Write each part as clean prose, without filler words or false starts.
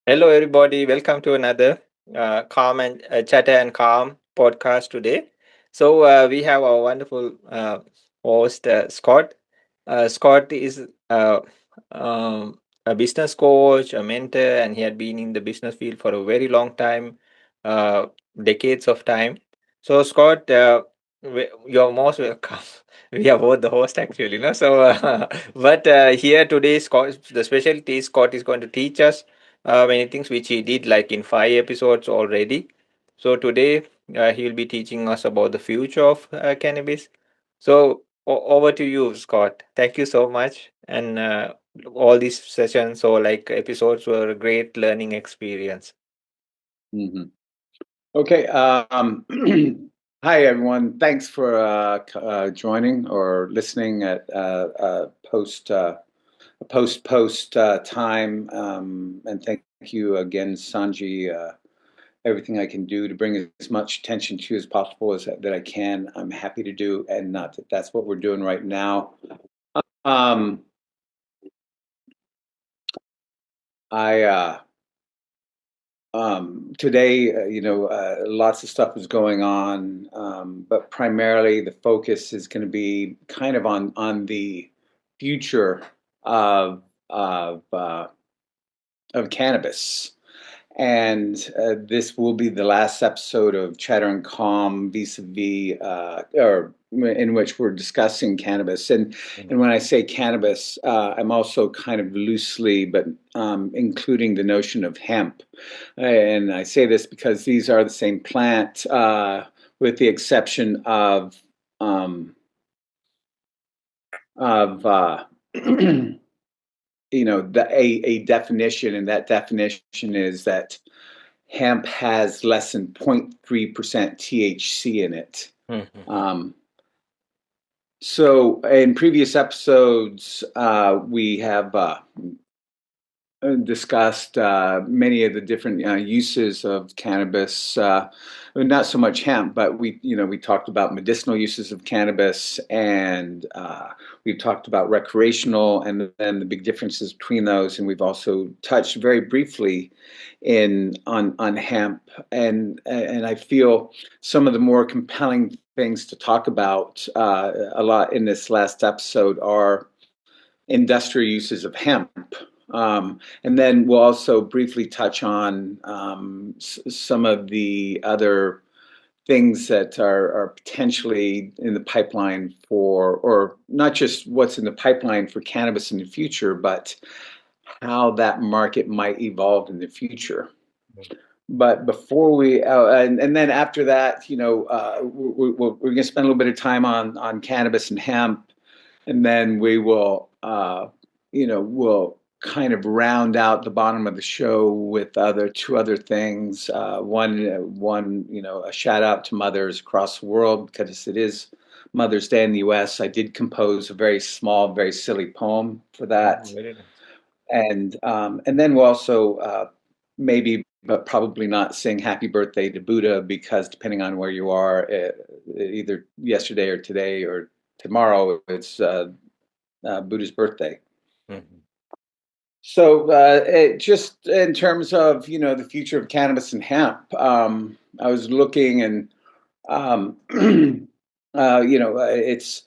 Hello, everybody. Welcome to another Calm and Chatter and Calm podcast today. We have our wonderful host, Scott. Scott is a business coach, a mentor, and he had been in the business field for a very long time, uh, decades of time. So, Scott, you're most welcome. We are both the host, actually, no? But here today, Scott, the specialty Scott is going to teach us many things which he did like in 5 episodes already. So today he will be teaching us about the future of cannabis. Over to you, Scott. Thank you so much. And all these sessions or like episodes were a great learning experience. hmm Okay. Hi, everyone. Thanks for joining or listening at post time. And thank you again, Sanji. Everything I can do to bring as much attention to you as possible as that I can, I'm happy to do, and not that that's what we're doing right now. Um, I Today, lots of stuff is going on, but primarily the focus is going to be kind of on the future of of uh, of cannabis. And this will be the last episode of Chatter and Calm vis-a-vis, or in which we're discussing cannabis. And when I say cannabis, I'm also kind of loosely, but including the notion of hemp. And I say this because these are the same plant, with the exception um, of a definition, and that definition is that hemp has less than 0.3% THC in it. Mhm. Um, so in previous episodes, we have discussed many of the different uses of cannabis. Not so much hemp, but we talked about medicinal uses of cannabis, and we've talked about recreational, and then the big differences between those. And we've also touched very briefly on hemp, and I feel some of the more compelling things to talk about a lot in this last episode are industrial uses of hemp. And then we'll also briefly touch on some of the other things that are potentially in the pipeline for, or not just what's in the pipeline for cannabis in the future, but how that market might evolve in the future. But before we, and then after that, we're going to spend a little bit of time on cannabis and hemp, and then we will, we'll kind of round out the bottom of the show with two other things. One, a shout out to mothers across the world because it is Mother's Day in the U.S. I did compose a very small, very silly poem for that, Very nice. and then we'll also maybe, but probably not, sing Happy Birthday to Buddha because depending on where you are, either yesterday or today or tomorrow, it's Buddha's birthday. Mhm. So, just in terms of the future of cannabis and hemp, I was looking, and it's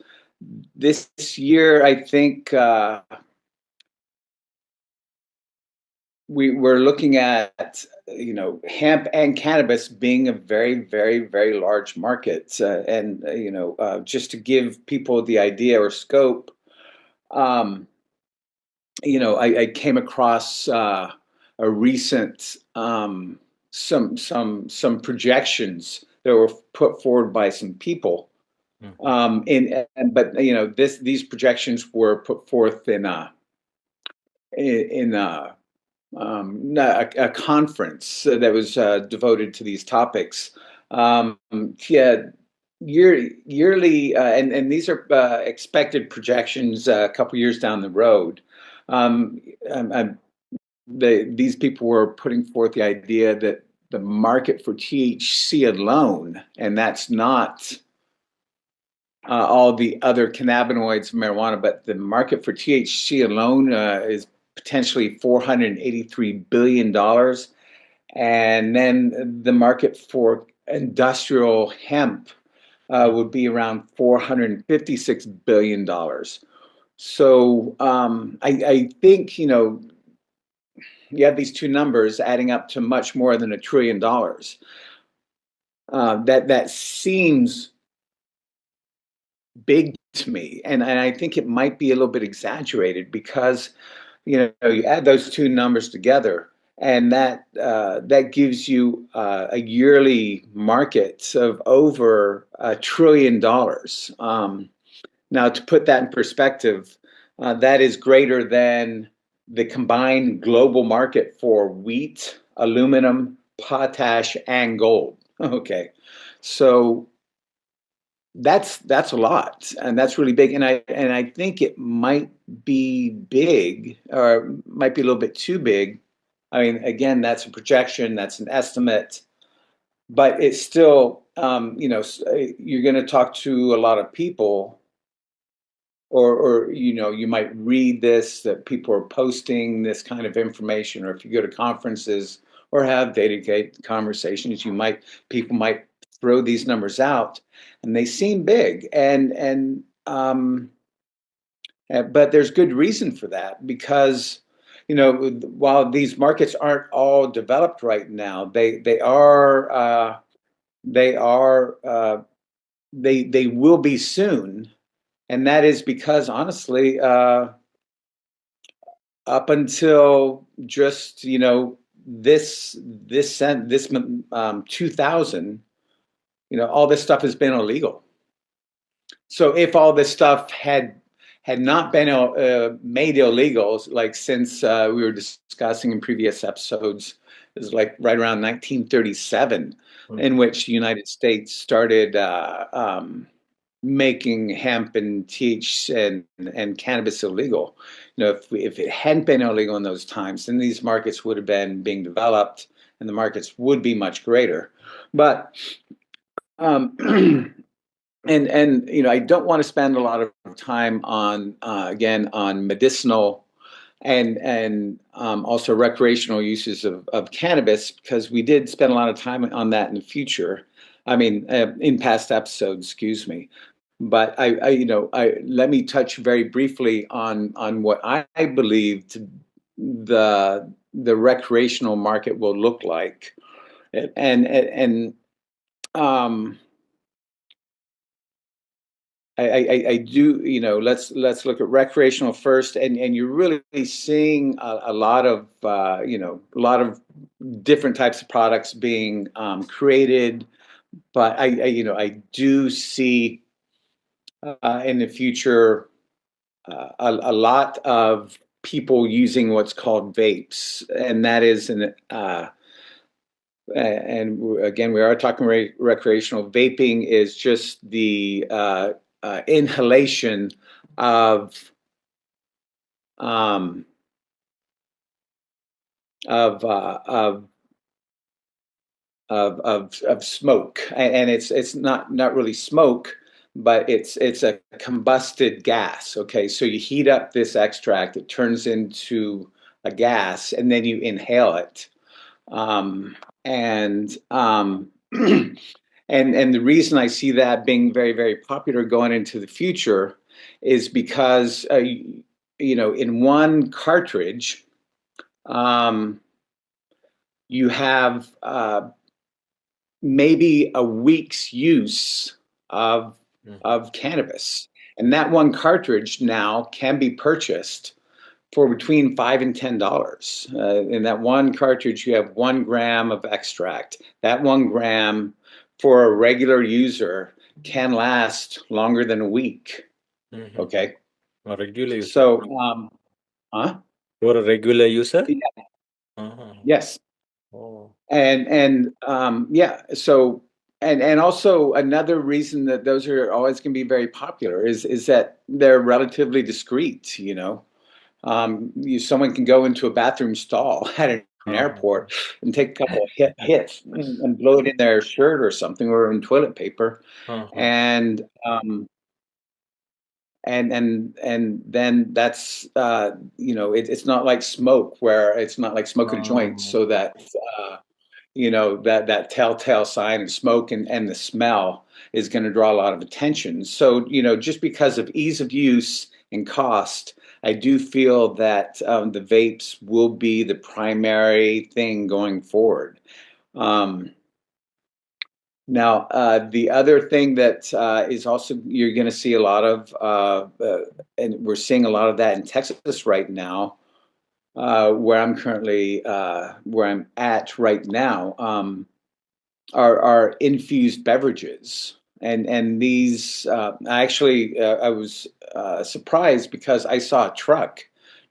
this year. I think we're looking at hemp and cannabis being a very, very, very large market, and just to give people the idea or scope. Um, I came across a recent some projections that were put forward by some people. Mhm. But these projections were put forth in a conference that was devoted to these topics. Yeah, yearly, and these are expected projections a couple years down the road. Um, um, these people were putting forth the idea that the market for THC alone, and that's not all the other cannabinoids of marijuana, but the market for THC alone is potentially $483 billion. And then the market for industrial hemp Mm. would be around $456 billion. So I think, you have these two numbers adding up to much more than $1 trillion. That seems big to me, and I think it might be a little bit exaggerated because you add those two numbers together, and that gives you a yearly market of over $1 trillion. Now, to put that in perspective, that is greater than the combined global market for wheat, aluminum, potash, and gold. Okay, so that's a lot, and that's really big. And I think it might be big, or might be a little bit too big. I mean, again, that's a projection, that's an estimate, but it's still, you're going to talk to a lot of people, or you might read this that people are posting this kind of information, or if you go to conferences or have dedicated conversations, people might throw these numbers out, and they seem big, but there's good reason for that because while these markets aren't all developed right now, they will be soon, and that is because honestly, up until just this 2000, all this stuff has been illegal. So if all this stuff had not been made illegal, like since we were discussing in previous episodes, it was like right around 1937, in Mhm. which the United States started making hemp and and cannabis illegal. If it hadn't been illegal in those times, then these markets would have been being developed, and the markets would be much greater. But um, and I don't want to spend a lot of time on again on medicinal and also recreational uses of cannabis, because we did spend a lot of time on that in the future. I mean, in past episodes, excuse me. But I let me touch very briefly on what I believe the recreational market will look like, and um, I do, let's look at recreational first, and you're really seeing a lot of a lot of different types of products being created, but I do see in the future a lot of people using what's called vapes, and that is and again, we are talking recreational. Vaping is just the inhalation of um, of, uh, of of smoke, and it's not really smoke, but it's a combusted gas. Okay, so you heat up this extract, it turns into a gas, and then you inhale it. And and the reason I see that being very, very popular going into the future is because in one cartridge, um, you have maybe a week's use of Mhm. of cannabis, and that one cartridge now can be purchased for between $5 and $10. In that one cartridge, you have 1 gram of extract. That 1 gram for a regular user can last longer than a week. Mhm. Okay, A regular user. so huh? For a regular user? Yeah, Uh-huh. yes, Oh. and yeah, so and also another reason that those are always going to be very popular is that they're relatively discreet. Someone can go into a bathroom stall at an Uh-huh. airport and take a couple of hits and blow it in their shirt or something, or in toilet paper, Uh-huh. and and then that's it's not like smoke, where it's not like smoking a joint, Oh. so that that telltale sign of smoke and the smell is going to draw a lot of attention. So just because of ease of use and cost, I do feel that the vapes will be the primary thing going forward. um, Now, the other thing that is also you're going to see a lot of, and we're seeing a lot of that in Texas right now, where I'm at right now, are infused beverages, and these I was surprised because I saw a truck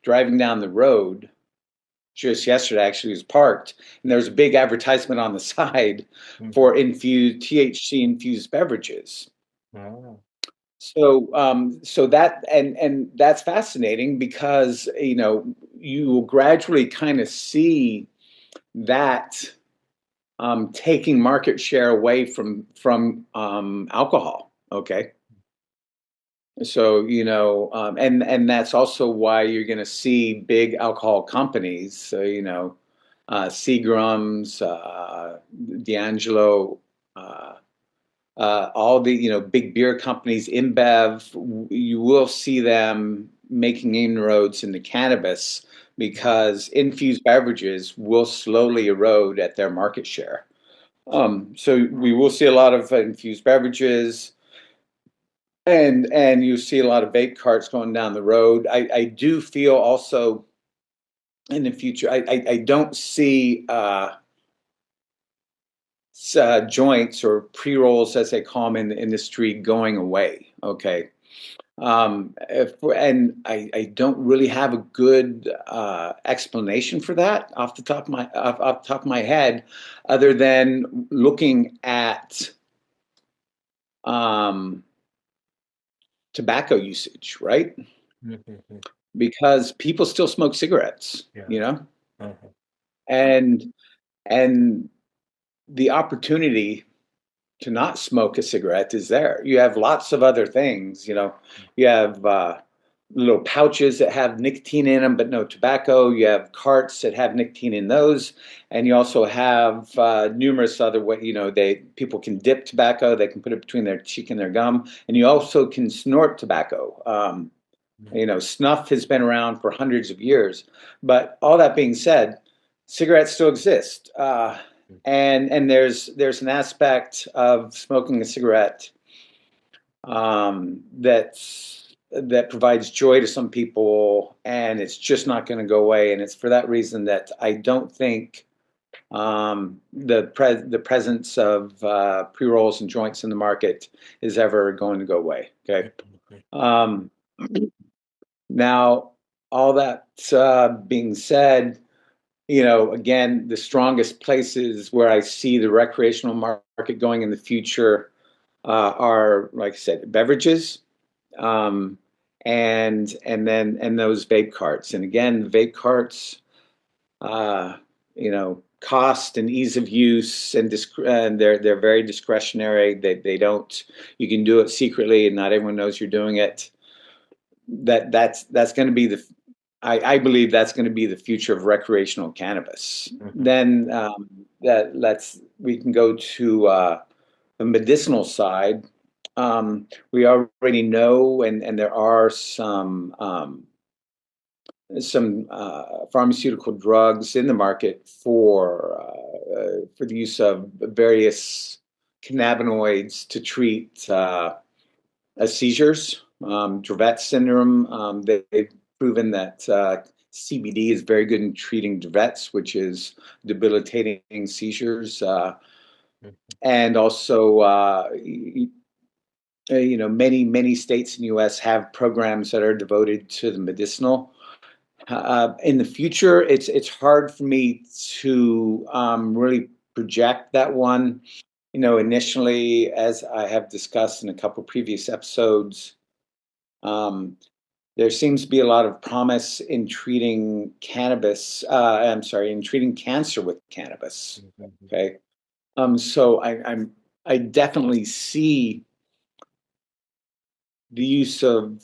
driving down the road just yesterday. Actually, was parked, and there's a big advertisement on the side Mhm. for infused THC infused beverages. Oh. So that and that's fascinating because you will gradually kind of see that taking market share away from alcohol. Okay, so and that's also why you're going to see big alcohol companies. So Seagram's, D'Angelo, uh, all the big beer companies, InBev. You will see them making inroads into cannabis because infused beverages will slowly erode at their market share. So we will see a lot of infused beverages, and you see a lot of vape carts going down the road. I do feel also in the future, I don't see joints or pre rolls, as they call them in the industry, going away. Okay. And I don't really have a good explanation for that off the top of my head, other than looking at um, tobacco usage, right? Mhm. Because people still smoke cigarettes, Yeah. Mhm. and and the opportunity to not smoke a cigarette is there. You have lots of other things. You have little pouches that have nicotine in them, but no tobacco. You have carts that have nicotine in those, and you also have numerous other way. They people can dip tobacco. They can put it between their cheek and their gum, and you also can snort tobacco. Snuff has been around for hundreds of years, but all that being said, cigarettes still exist, and there's an aspect of smoking a cigarette that provides joy to some people, and it's just not going to go away. And it's for that reason that I don't think the presence of pre rolls and joints in the market is ever going to go away. Okay. Mhm. Um, Now, all that being said, again, the strongest places where I see the recreational market going in the future are, like I said, beverages, um, and those vape carts. And again, the vape carts, uh, cost and ease of use, and they're very discretionary. They don't. You can do it secretly, and not everyone knows you're doing it. That's going to be I believe that's going to be the future of recreational cannabis. Mhm. Then that let's we can go to the medicinal side. We already know, and there are some pharmaceutical drugs in the market for the use of various cannabinoids to treat seizures, Dravet syndrome. They've proven that CBD is very good in treating Dravet's, which is debilitating seizures, Mhm. and also, many states in the U.S. have programs that are devoted to the medicinal. In the future, it's hard for me to really project that one. Initially, as I have discussed in a couple previous episodes, um, there seems to be a lot of promise in treating cannabis. I'm sorry, in treating cancer with cannabis. Mhm. Okay, so I definitely see the use of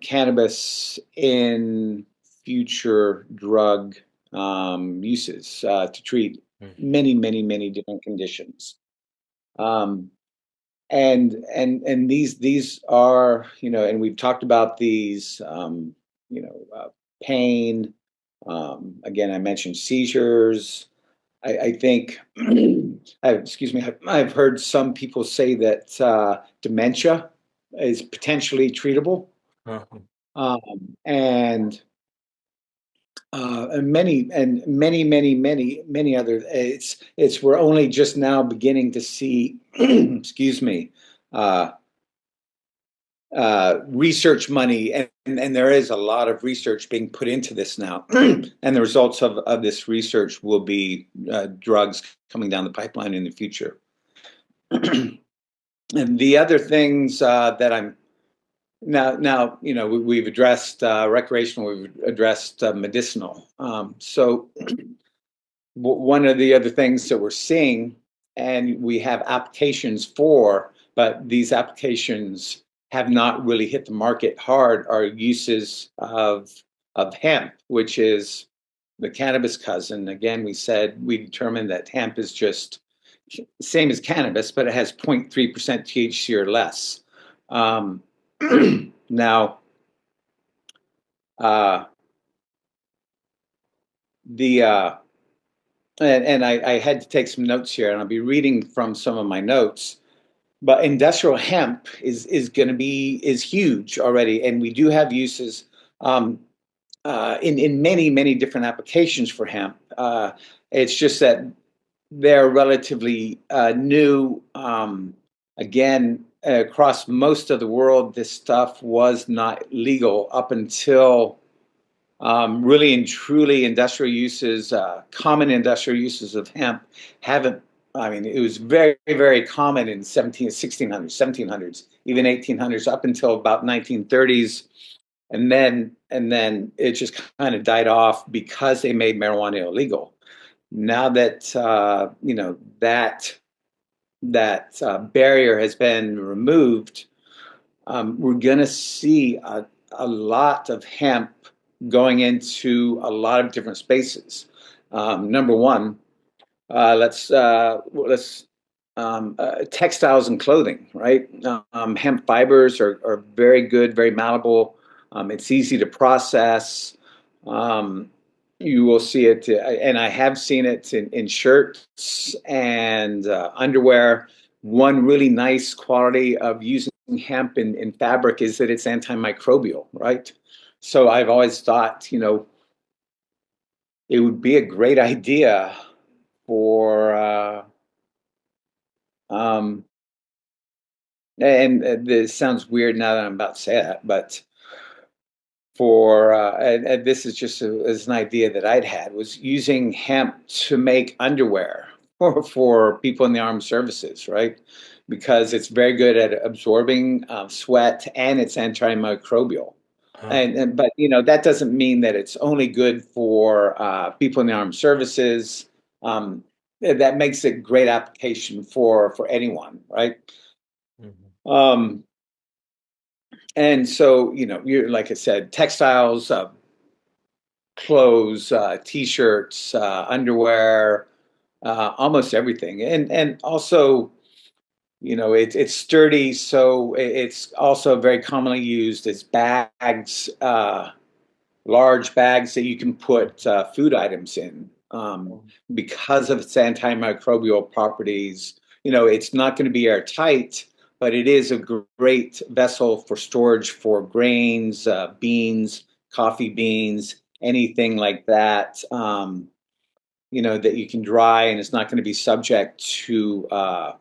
cannabis in future drug uses to treat Mhm. many, many, many different conditions. Um, and these are, and we've talked about these, pain. Again, I mentioned seizures. I think, excuse me, I've heard some people say that dementia is potentially treatable, Uh-huh. and many other. It's we're only just now beginning to see, excuse me, uh, research money, and there is a lot of research being put into this now, and the results of this research will be drugs coming down the pipeline in the future. And the other things that I'm now, we've addressed recreational, we've addressed medicinal. So one of the other things that we're seeing, and we have applications for, but these applications have not really hit the market hard, are uses of hemp, which is the cannabis cousin. Again, we determined that hemp is just same as cannabis, but it has 0.3% THC or less. Um, now, uh, the and I had to take some notes here, and I'll be reading from some of my notes. But industrial hemp is going to be is huge already, and we do have uses um, in many different applications for hemp. It's just that they're relatively new. Again, across most of the world, this stuff was not legal up until really and truly industrial uses, common industrial uses of hemp haven't. I mean, it was very common in 1600s, 1700s, even 1800s, up until about 1930s, and then it just kind of died off because they made marijuana illegal. Now that that barrier has been removed, we're going to see a lot of hemp going into a lot of different spaces. Number one, let's textiles and clothing, right? Hemp fibers are very good, very malleable. It's easy to process. Um, you will see it, and I have seen it in shirts and underwear. One really nice quality of using hemp in fabric is that it's antimicrobial, right? So I've always thought, it would be a great idea for um, and this sounds weird now that I'm about to say that, but for and this is just as an idea that I'd had was using hemp to make underwear for people in the armed services, right? Because it's very good at absorbing sweat and it's antimicrobial. Uh-huh. And but that doesn't mean that it's only good for people in the armed services. Um, that makes it great application for anyone, right? Mhm. Um, and so you're like I said, textiles, clothes, t-shirts, underwear, almost everything, and also it's sturdy, so it's also very commonly used as bags. Large bags that you can put food items in because of its antimicrobial properties. It's not going to be airtight, but it is a great vessel for storage for grains, beans, coffee beans, anything like that. That you can dry and it's not going to be subject to a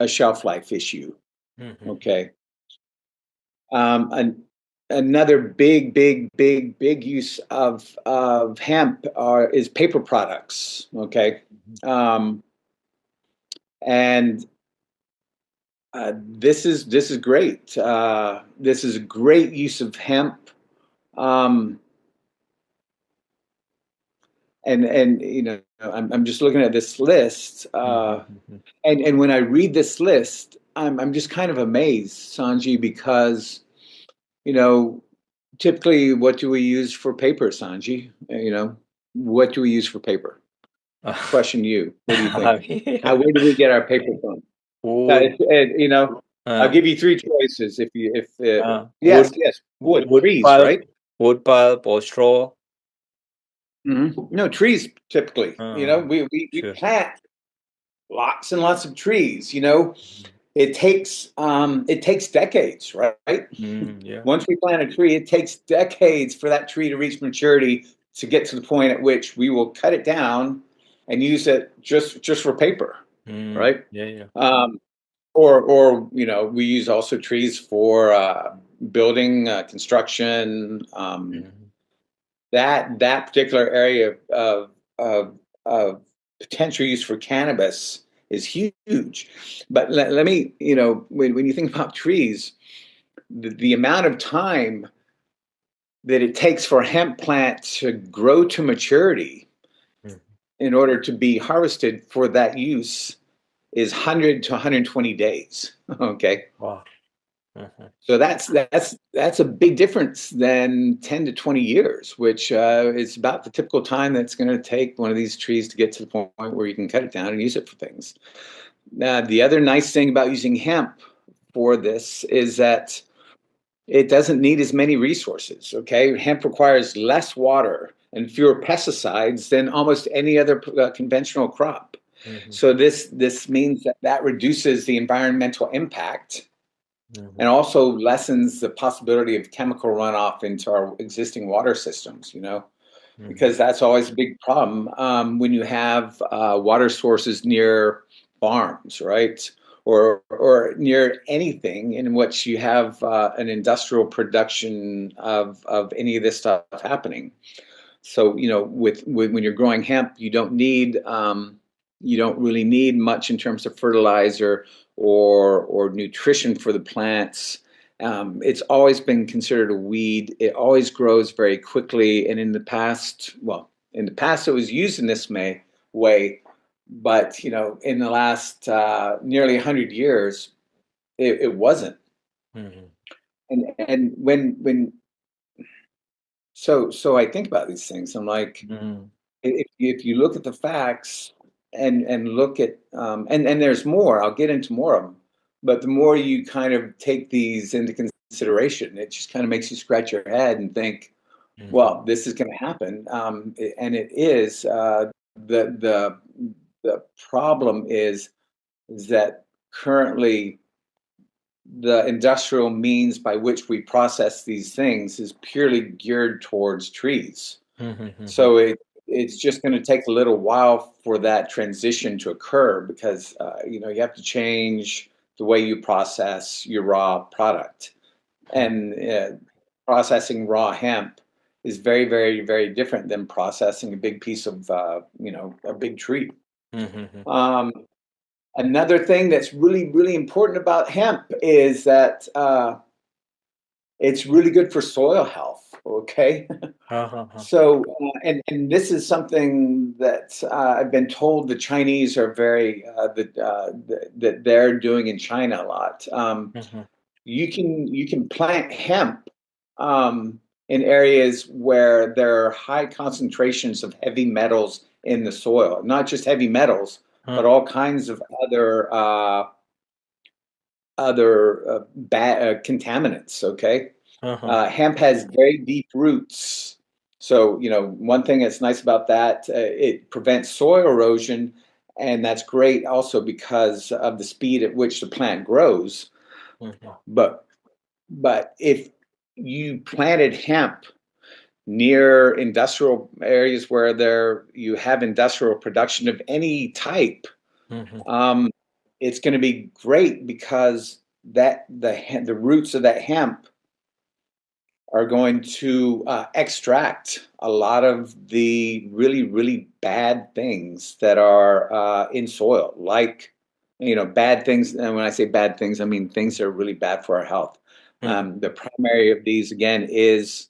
shelf life issue. Mhm. Okay. And another big use of hemp is paper products. Okay, Mhm. um, and this is great. This is a great use of hemp. Um, and I'm just looking at this list, Mhm. Mhm. and when I read this list. I'm just kind of amazed, Sanji, because you know, typically, what do we use for paper, Sanji? What do we use for paper? Question you. What do you I think? mean, Where do we get our paper from? wood, I'll uh, give you three choices. If you, if wood, yes, wood, wood trees, pulp, right? wood pulp or straw. No, trees typically. Uh, We sure. plant lots and lots of trees. It takes decades, right? Yeah. Once we plant a tree, it takes decades for that tree to reach maturity to get to the point at which we will cut it down and use it just for paper, right? Yeah, yeah. Um, or we use also trees for building, construction. Mhm. That particular area of potential use for cannabis is huge. But let me, when you think about trees, the amount of time that it takes for a hemp plant to grow to maturity Mhm. in order to be harvested for that use is 100 to 120 days. Okay. Wow. Mhm. So that's a big difference than 10 to 20 years, which is about the typical time that's going to take one of these trees to get to the point where you can cut it down and use it for things. Now, the other nice thing about using hemp for this is that it doesn't need as many resources. Okay, hemp requires less water and fewer pesticides than almost any other conventional crop. Mhm. So this means that reduces the environmental impact Mhm. and also lessens the possibility of chemical runoff into our existing water systems. Mhm. Because that's always a big problem when you have water sources near farms, right? Or near anything in which you have an industrial production of any of this stuff happening. So, with when you're growing hemp, you don't really need much in terms of fertilizer or nutrition for the plants. It's always been considered a weed. It always grows very quickly, and in the past it was used in this way, but in the last nearly 100 years, it wasn't. Mhm. And so I think about these things. I'm like, Mhm. if you look at the facts and look at and there's more, I'll get into more of them, but the more you kind of take these into consideration, it just kind of makes you scratch your head and think, Mhm. well, this is going to happen, and it is. The problem is that currently the industrial means by which we process these things is purely geared towards trees. Mhm. Mhm. So it's just going to take a little while for that transition to occur because you have to change the way you process your raw product. And processing raw hemp is very, very, very different than processing a big piece of a big tree. Mhm. Um, Another thing that's really, really important about hemp is that it's really good for soil health. Okay. Ha ha ha. So, and this is something that I've been told the Chinese are very that they're doing in China a lot. Mhm. You can plant hemp in areas where there are high concentrations of heavy metals in the soil. Not just heavy metals, but Huh. all kinds of other bad contaminants. Okay. Ha ha. Hemp has very deep roots. So, one thing that's nice about that, it prevents soil erosion. And that's great also because of the speed at which the plant grows. Mhm. But, but if you planted hemp near industrial areas where you have industrial production of any type, Mhm. um, it's going to be great because the roots of that hemp are going to extract a lot of the really, really bad things that are in soil, like, bad things. And when I say bad things, I mean things that are really bad for our health. Mhm. The primary of these, again, is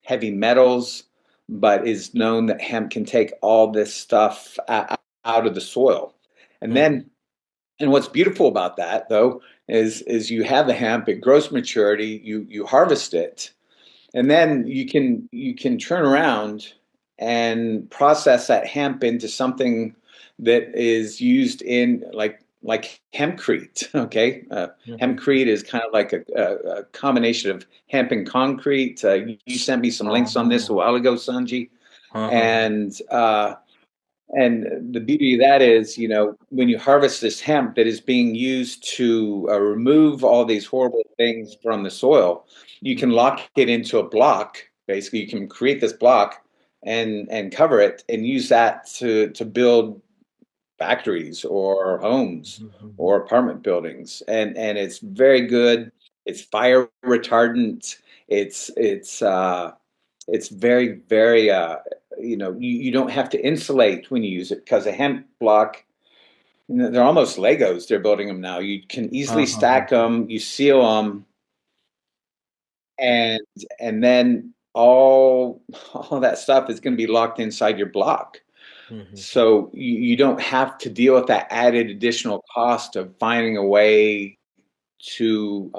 heavy metals, but it's known that hemp can take all this stuff out of the soil. And Mhm. then And what's beautiful about that, though, is you have the hemp, it grows maturity, you harvest it, and then you can turn around and process that hemp into something that is used in like hempcrete. Okay, Mhm. hempcrete is kind of like a combination of hemp and concrete. You sent me some links on this a Uh-huh. while ago, Sanji, Uh-huh. and the beauty of that is, when you harvest this hemp that is being used to remove all these horrible things from the soil, you can lock it into a block. Basically, you can create this block and cover it and use that to build factories or homes Mhm. or apartment buildings. And it's very good. It's fire retardant. It's very, very, you don't have to insulate when you use it because a hemp block, they're almost Legos. They're building them now. You can easily Uh-huh. stack them, you seal them, and and then all that stuff is going to be locked inside your block. Mhm. So you don't have to deal with that added additional cost of finding a way to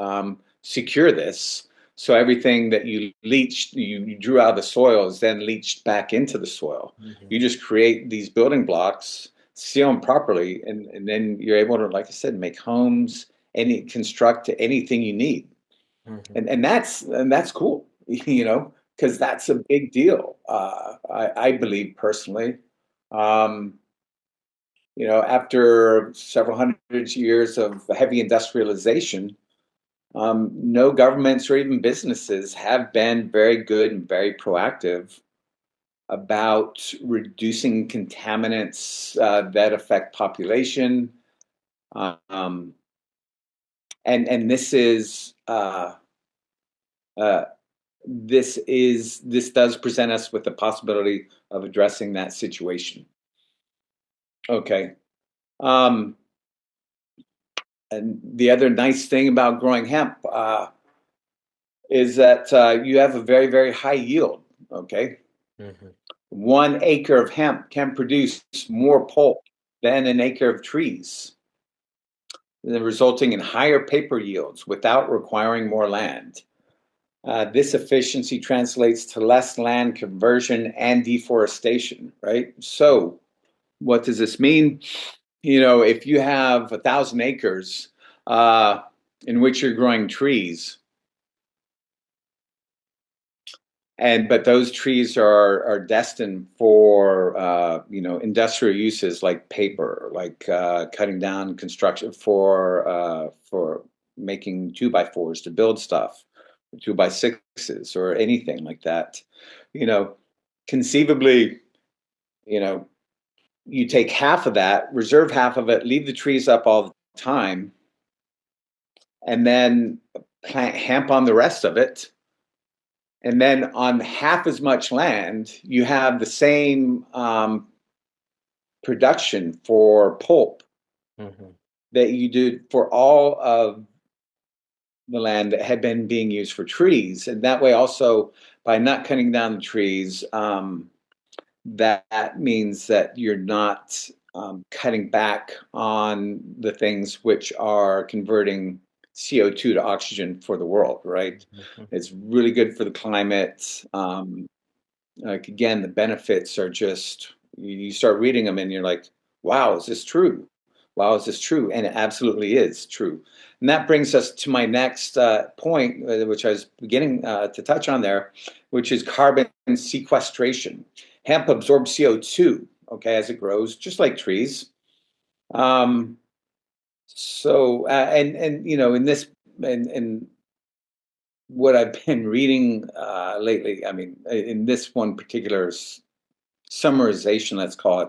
secure this. So everything that you drew out of the soil is then leached back into the soil. Mhm. You just create these building blocks, seal them properly, and then you're able to, like I said, make homes, construct anything you need. Mhm. And that's cool, because that's a big deal. I believe personally. Um, after several hundred years of heavy industrialization, no governments or even businesses have been very good and very proactive about reducing contaminants that affect population. Um, and uh, this does present us with the possibility of addressing that situation. Okay. Um, and the other nice thing about growing hemp is that you have a very, very high yield. Okay. Mhm. 1 acre of hemp can produce more pulp than an acre of trees, resulting in higher paper yields without requiring more land. This efficiency translates to less land conversion and deforestation, right? So, what does this mean? If you have 1,000 acres in which you're growing trees, but those trees are destined for industrial uses like paper, like cutting down construction for making 2x4s to build stuff, 2x6s or anything like that. You know, conceivably, you know, you take half of that, reserve half of it, leave the trees up all the time, and then plant hemp on the rest of it. And then on half as much land, you have the same production for pulp Mhm. that you do for all of the land that had been being used for trees. And that way, also, by not cutting down the trees, that means that you're not cutting back on the things which are converting CO2 to oxygen for the world, right? Mhm. It's really good for the climate. Like again, the benefits are just you start reading them and you're like, wow, is this true? Wow, is this true? And it absolutely is true. And that brings us to my next point, which I was beginning to touch on there, which is carbon sequestration. Hemp absorbs CO2, okay, as it grows, just like trees. Um, and in this and what I've been reading lately, I mean, in this one particular summarization, let's call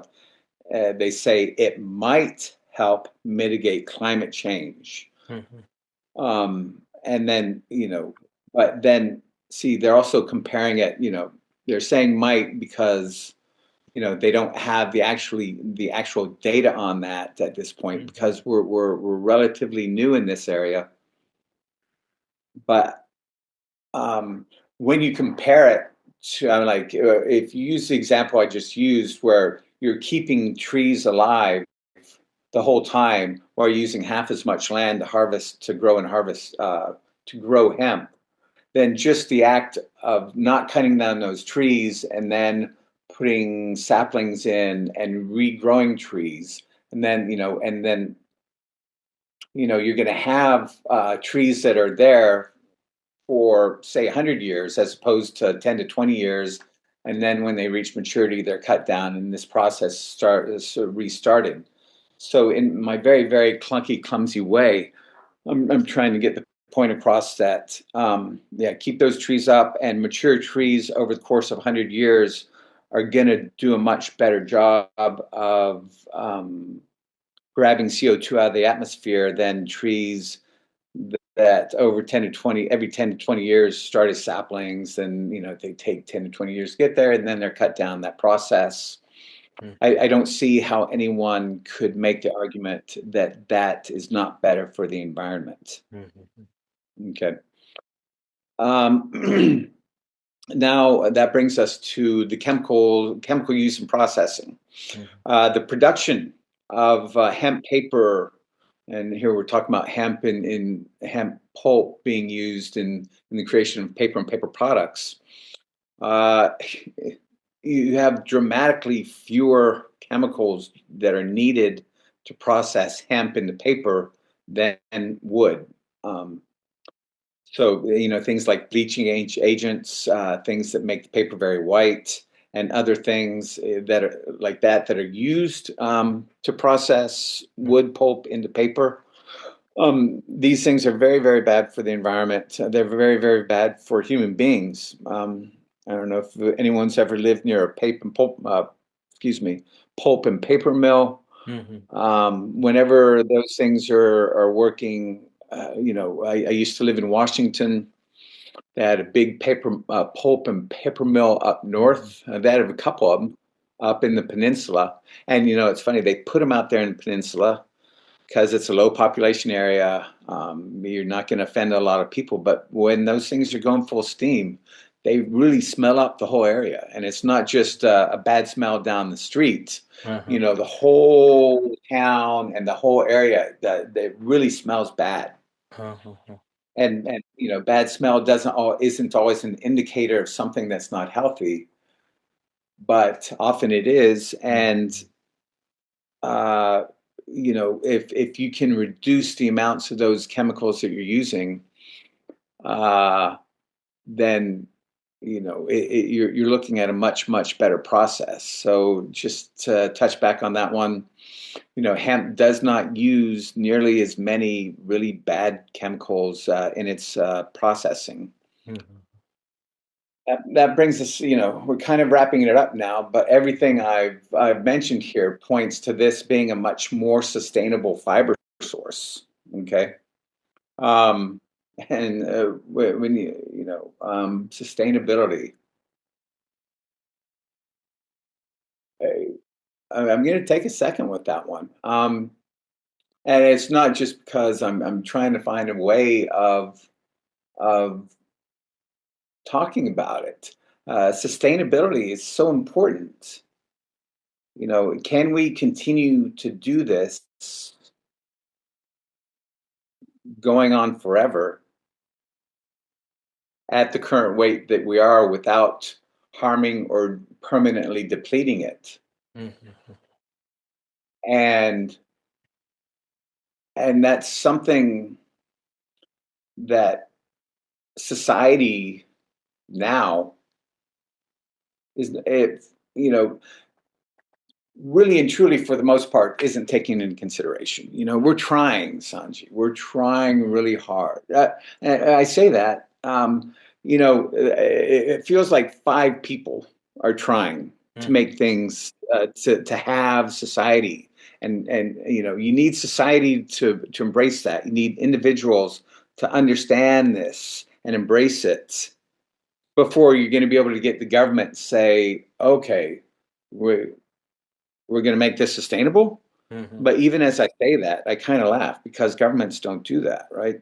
it, they say it might help mitigate climate change. Mhm. And then, but then see, they're also comparing it, they're saying might because, they don't have the actual data on that at this point Mhm. because we're relatively new in this area. But when you compare it to, I'm like, if you use the example I just used, where you're keeping trees alive the whole time while using half as much land to harvest, to grow and harvest, to grow hemp, then just the act of not cutting down those trees and then putting saplings in and regrowing trees, and then you're going to have trees that are there for say 100 years as opposed to 10 to 20 years, and then when they reach maturity they're cut down and this process is restarted. So in my very, very clunky, clumsy way, I'm trying to get the point across that yeah, keep those trees up, and mature trees over the course of 100 years are going to do a much better job of grabbing CO2 out of the atmosphere than trees that over 10 to 20, every 10 to 20 years start as saplings, and they take 10 to 20 years to get there, and then they're cut down. That process, I don't see how anyone could make the argument that that is not better for the environment. Okay. Now that brings us to the chemical use and processing. The production of hemp paper, and here we're talking about hemp in hemp pulp being used in the creation of paper and paper products. Uh, you have dramatically fewer chemicals that are needed to process hemp into paper than wood. Um, so, things like bleaching agents, things that make the paper very white, and other things that are like that are used to process wood pulp into paper. These things are very, very bad for the environment. They're very, very bad for human beings. I don't know if anyone's ever lived near a paper and pulp, pulp and paper mill. Whenever those things are working, I used to live in Washington. They had a big paper pulp and paper mill up north. They had a couple of them up in the peninsula. And it's funny, they put them out there in the peninsula because it's a low population area. You're not going to offend a lot of people, but when those things are going full steam, they really smell up the whole area, and it's not just a bad smell down the street. The whole town and the whole area that really smells bad. And bad smell isn't always an indicator of something that's not healthy, but often it is. And if you can reduce the amounts of those chemicals that you're using, then you're looking at a much, much better process. So just to touch back on that one, hemp does not use nearly as many really bad chemicals in its processing. That brings us, we're kind of wrapping it up now, but everything I've mentioned here points to this being a much more sustainable fiber source. Okay. And when sustainability, I'm going to take a second with that one. And it's not just because I'm trying to find a way of talking about it. Sustainability is so important. Can we continue to do this going on forever at the current rate that we are without harming or permanently depleting it? And that's something that society now is, really and truly, for the most part, isn't taking into consideration. We're trying, Sanji. We're trying really hard. And I say that, it feels like five people are trying to make things to have society, and you need society to embrace that. You need individuals to understand this and embrace it before you're going to be able to get the government to say, okay, we're going to make this sustainable. But even as I say that, I kind of laugh because governments don't do that, right?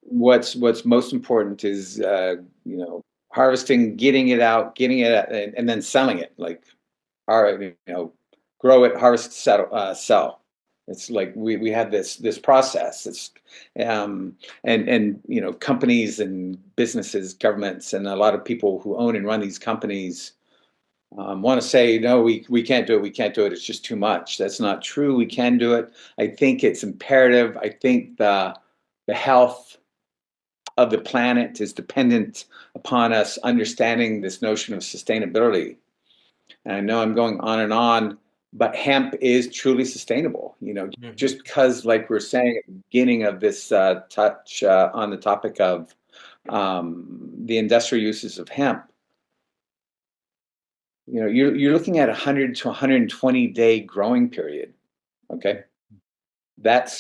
What's most important is harvesting, getting it out, and then selling it. Like, all right, grow it, harvest, sell. It's like we have this process. It's and companies and businesses, governments, and a lot of people who own and run these companies want to say, no, we can't do it. We can't do it. It's just too much. That's not true. We can do it. I think it's imperative. I think the health of the planet is dependent upon us understanding this notion of sustainability. And I know I'm going on, but hemp is truly sustainable. Mhm. Just because, like we're saying at the beginning of this touch on the topic of the industrial uses of hemp, you're looking at a 100 to 120-day growing period. Okay, that's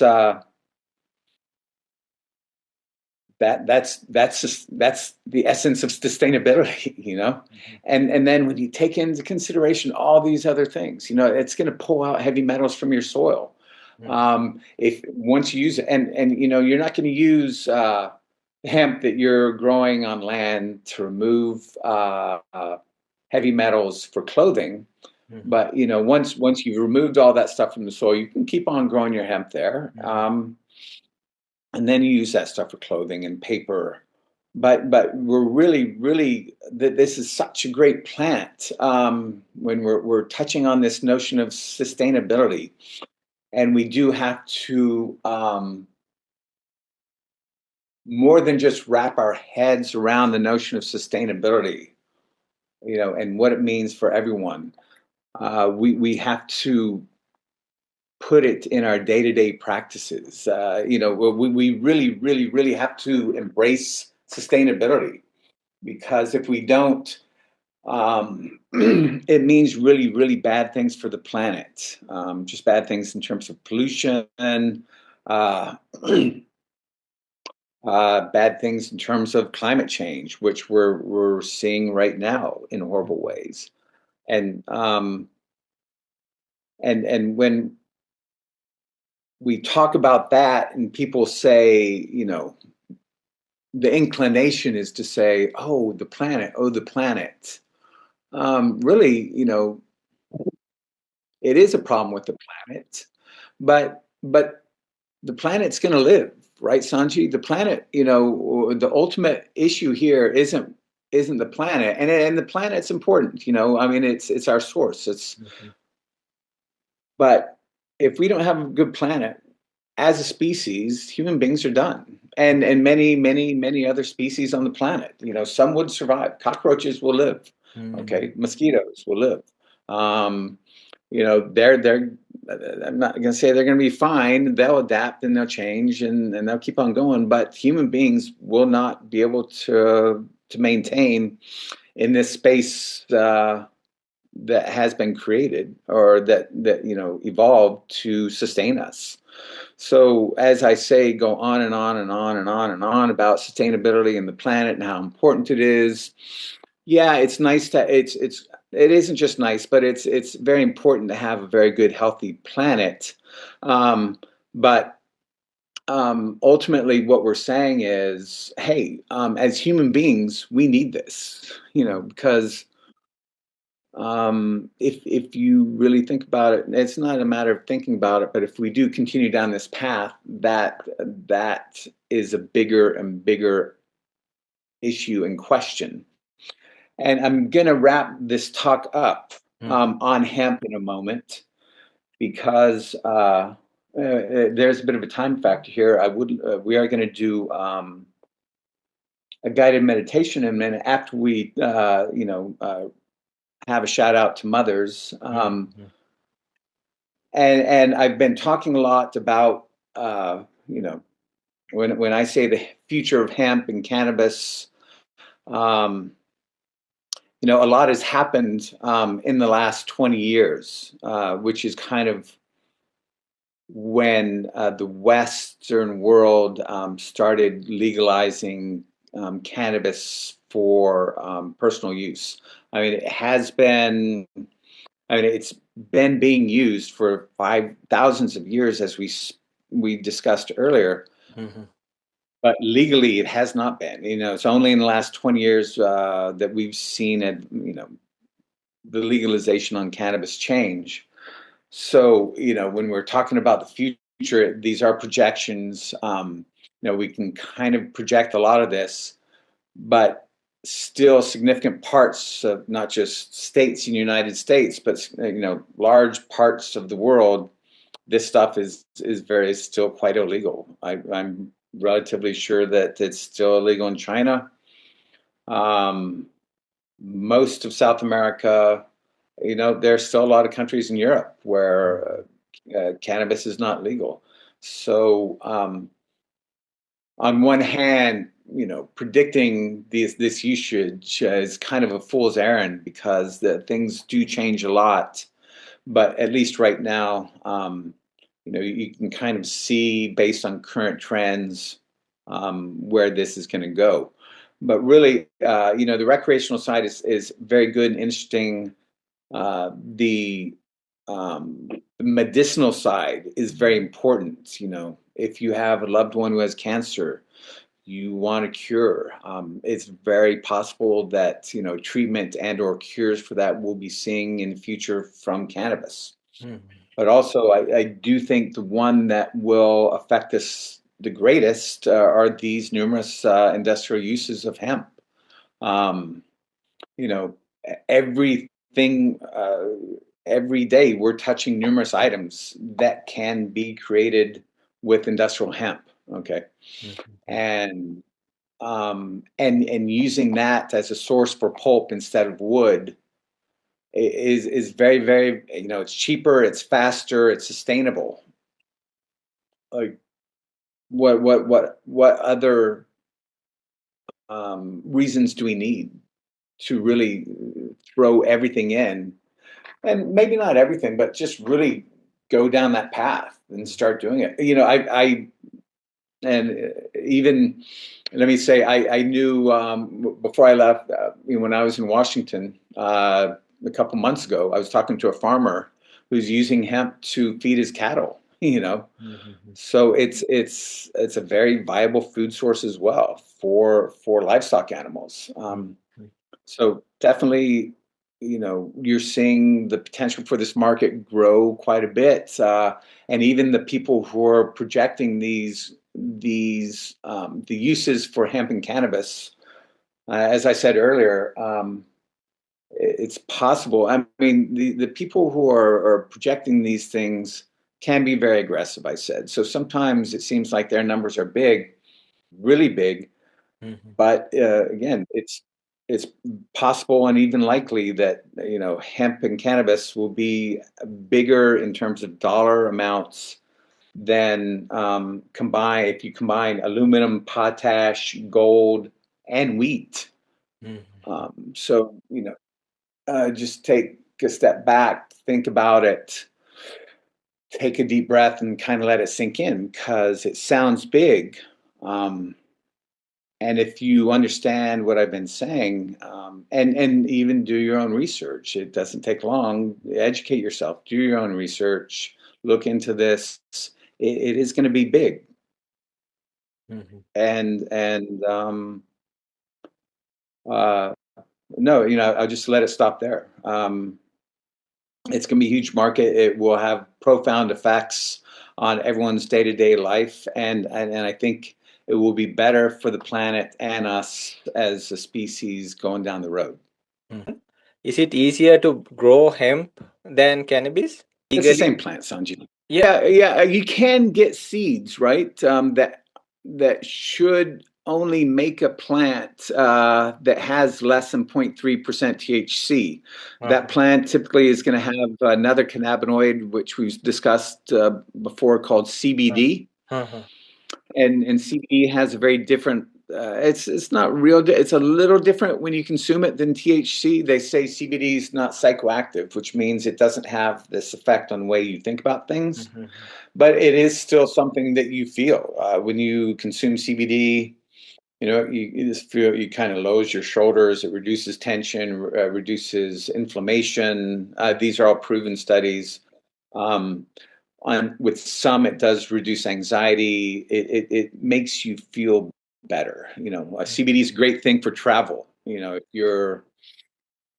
that's the essence of sustainability, Mhm. and then when you take into consideration all these other things, it's going to pull out heavy metals from your soil. Mhm. If once you use it, and you're not going to use hemp that you're growing on land to remove heavy metals for clothing. Mhm. But once you've removed all that stuff from the soil, you can keep on growing your hemp there. Mhm. And then you use that stuff for clothing and paper. But we're really this is such a great plant when we're touching on this notion of sustainability, and we do have to more than just wrap our heads around the notion of sustainability, and what it means for everyone. We have to put it in our day-to-day practices. We really have to embrace sustainability, because if we don't, it means really bad things for the planet. Just bad things in terms of pollution, uh, bad things in terms of climate change, which we're seeing right now in horrible ways. And when we talk about that, and people say, the inclination is to say, oh, the planet. Really, it is a problem with the planet, but the planet's going to live, right, Sanji? The planet, the ultimate issue here isn't the planet, and the planet's important. I mean, it's our source. Mhm. But if we don't have a good planet, as a species, human beings are done. And many other species on the planet. Some would survive. Cockroaches will live. Mhm. Okay, mosquitoes will live. Um, they're. I'm not going to say they're going to be fine. They'll adapt and they'll change and they'll keep on going. But human beings will not be able to maintain in this space that has been created, or that evolved to sustain us. So as I say, go on and on and on and on and on about sustainability and the planet and how important it is. Yeah, it's nice to it isn't just nice, but it's very important to have a very good, healthy planet. But ultimately, what we're saying is, hey, as human beings, we need this, because if you really think about it, it's not a matter of thinking about it, but if we do continue down this path, that is a bigger and bigger issue and question. And I'm going to wrap this talk up Mhm. on hemp in a moment, because there's a bit of a time factor here. We are going to do a guided meditation in a minute after we, have a shout out to mothers. Mhm. And I've been talking a lot about, when I say the future of hemp and cannabis, um, a lot has happened in the last 20 years, which is kind of when the Western world started legalizing cannabis for personal use. I mean, it's been being used for five thousands of years, as we discussed earlier, Mhm. but legally it has not been. It's only in the last 20 years that we've seen it. The legalization on cannabis change. So, when we're talking about the future, these are projections. We can kind of project a lot of this, but still significant parts of not just states in the United States, but large parts of the world, this stuff is very still quite illegal. I'm relatively sure that it's still illegal in China, um, most of South America. There's still a lot of countries in Europe where cannabis is not legal. So, on one hand, predicting this usage is kind of a fool's errand because the things do change a lot. But at least right now, you can kind of see based on current trends where this is going to go. But really, the recreational side is very good and interesting. The medicinal side is very important. If you have a loved one who has cancer, you want a cure. It's very possible that treatment and or cures for that we'll be seeing in the future from cannabis. Mhm. But also, I do think the one that will affect us the greatest are these numerous industrial uses of hemp. Um, you know, everything, every day we're touching numerous items that can be created with industrial hemp. Okay. Mhm. And using that as a source for pulp instead of wood is very, very, it's cheaper, it's faster, it's sustainable. Like what other reasons do we need to really throw everything in, and maybe not everything, but just really go down that path and Mhm. start doing it. I and even let me say, I knew before I left, when I was in Washington a couple months ago, I was talking to a farmer who's using hemp to feed his cattle. Mhm. So it's a very viable food source as well for livestock animals. Mhm. So definitely, you're seeing the potential for this market grow quite a bit, and even the people who are projecting these the uses for hemp and cannabis. As I said earlier, it's possible. I mean, the people who are projecting these things can be very aggressive. I said so. Sometimes it seems like their numbers are big, really big, Mhm. but again, it's possible and even likely that hemp and cannabis will be bigger in terms of dollar amounts than combine if you combine aluminum, potash, gold, and wheat. Mhm. So just take a step back, think about it, take a deep breath, and kind of let it sink in because it sounds big. Um, And if you understand what I've been saying, and even do your own research, it doesn't take long. Educate yourself, do your own research, look into this. It is going to be big, Mhm. and uh, no, I'll just let it stop there. It's going to be a huge market. It will have profound effects on everyone's day to day life, and I think it will be better for the planet and us as a species going down the road. Mhm. Is it easier to grow hemp than cannabis It's the legally? same plant, Sanji. Yeah. Yeah. You can get seeds, right? That should only make a plant that has less than 0.3% THC. That Uh-huh. plant typically is going to have another cannabinoid, which we've discussed before, called CBD. Uh-huh. And CBD has a very different. It's not real. It's a little different when you consume it than THC. They say CBD is not psychoactive, which means it doesn't have this effect on the way you think about things. Mhm. But it is still something that you feel when you consume CBD. You just feel you kind of lowers your shoulders. It reduces tension, reduces inflammation. These are all proven studies. Um, with some, it does reduce anxiety. It makes you feel better. CBD is a great thing for travel. If you're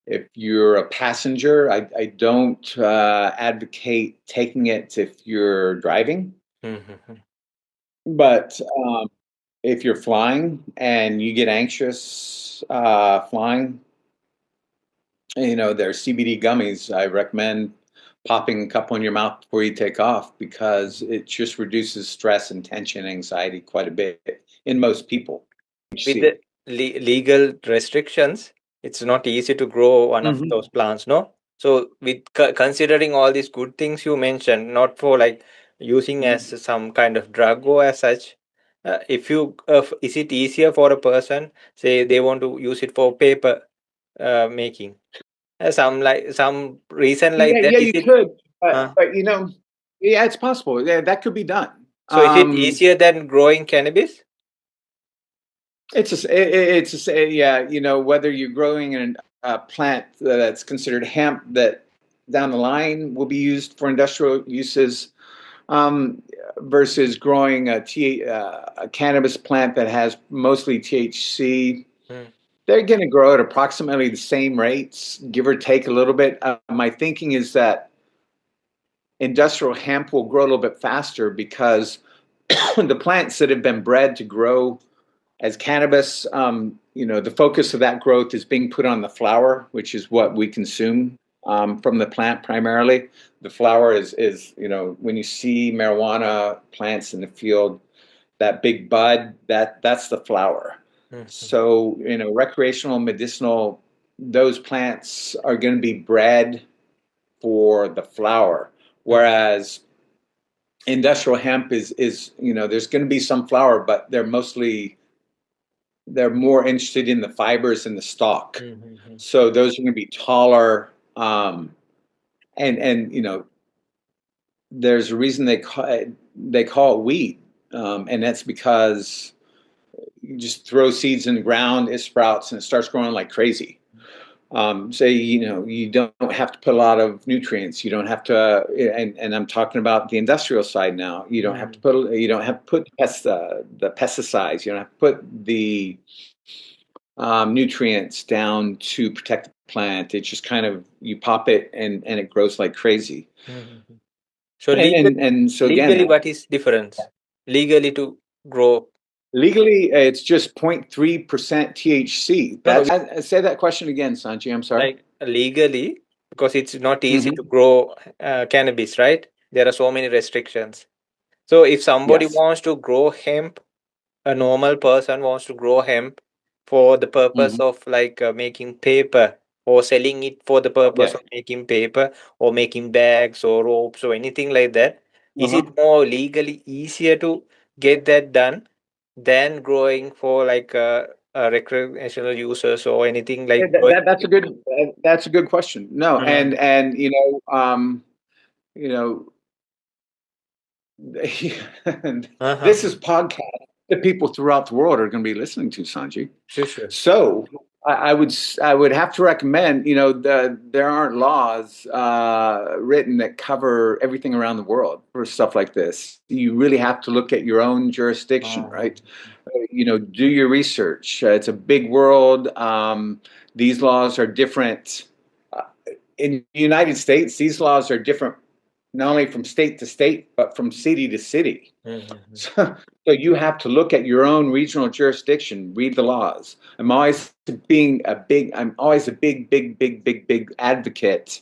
If you're a passenger, I don't advocate taking it if you're driving. Mhm. But if you're flying and you get anxious flying, there's CBD gummies. I recommend popping a couple in your mouth before you take off because it just reduces stress and tension, anxiety quite a bit in most people. With the See. legal restrictions, it's not easy to grow one of Hmm. those plants, no? So, with considering all these good things you mentioned, not for like using as some kind of drug or as such, if you is it easier for a person, say they want to use it for paper making, some like some reason Yeah, like that, yeah, is you it? could, Uh, but yeah, it's possible. Yeah, that could be done. so, is it easier than growing cannabis? Yeah, whether you're growing a plant that's considered hemp that down the line will be used for industrial uses, um, versus growing a cannabis plant that has mostly THC. Mm, They're going to grow at approximately the same rates, give or take a little bit. My thinking is that industrial hemp will grow a little bit faster because the plants that have been bred to grow as cannabis, the focus of that growth is being put on the flower, which is what we consume from the plant primarily. The flower is when you see marijuana plants in the field, that big bud, that's the flower. mm, So, recreational, medicinal, those plants are going to be bred for the flower, mm, whereas industrial hemp is there's going to be some flower, but they're more interested in the fibers and the stalk. mm, mm, mm, So those are going to be taller, and there's a reason they call it weed, and that's because you just throw seeds in the ground, it sprouts, and it starts growing like crazy. Say you don't have to put a lot of nutrients. You don't have to, and I'm talking about the industrial side now. mm, You don't have to put the pesticides. You don't have to put the nutrients down to protect the plant. It's just kind of you pop it and it grows like crazy. mm, mm. So And legal, and and so legally, again, what is difference? Legally to grow? legally, it's just 0.3% THC. No, no, Say that question again, Sanji. I'm sorry. like legally, because it's not easy to Hmm. grow cannabis, right? There are so many restrictions. So if somebody Yes. wants to grow hemp, a normal person wants to grow hemp for the purpose Hmm. of like making paper or selling it for the purpose Yeah. of making paper or making bags or ropes or anything like that, is it Uh-huh. more legally easier to get that done than growing for like recreational users or anything Yeah, like growing? that's a good question. No, Uh, and you know, this uh-huh. is podcast that people throughout the world are going to be listening to, Sanji. Sure, sure. So I would have to recommend, there aren't laws written that cover everything around the world for stuff like this. You really have to look at your own jurisdiction, Uh-huh. right? Do your research. It's a big world. These laws are different. Uh, in the United States, these laws are different not only from state to state, but from city to city. Mhm. So you have to look at your own regional jurisdiction, read the laws. I'm always a big advocate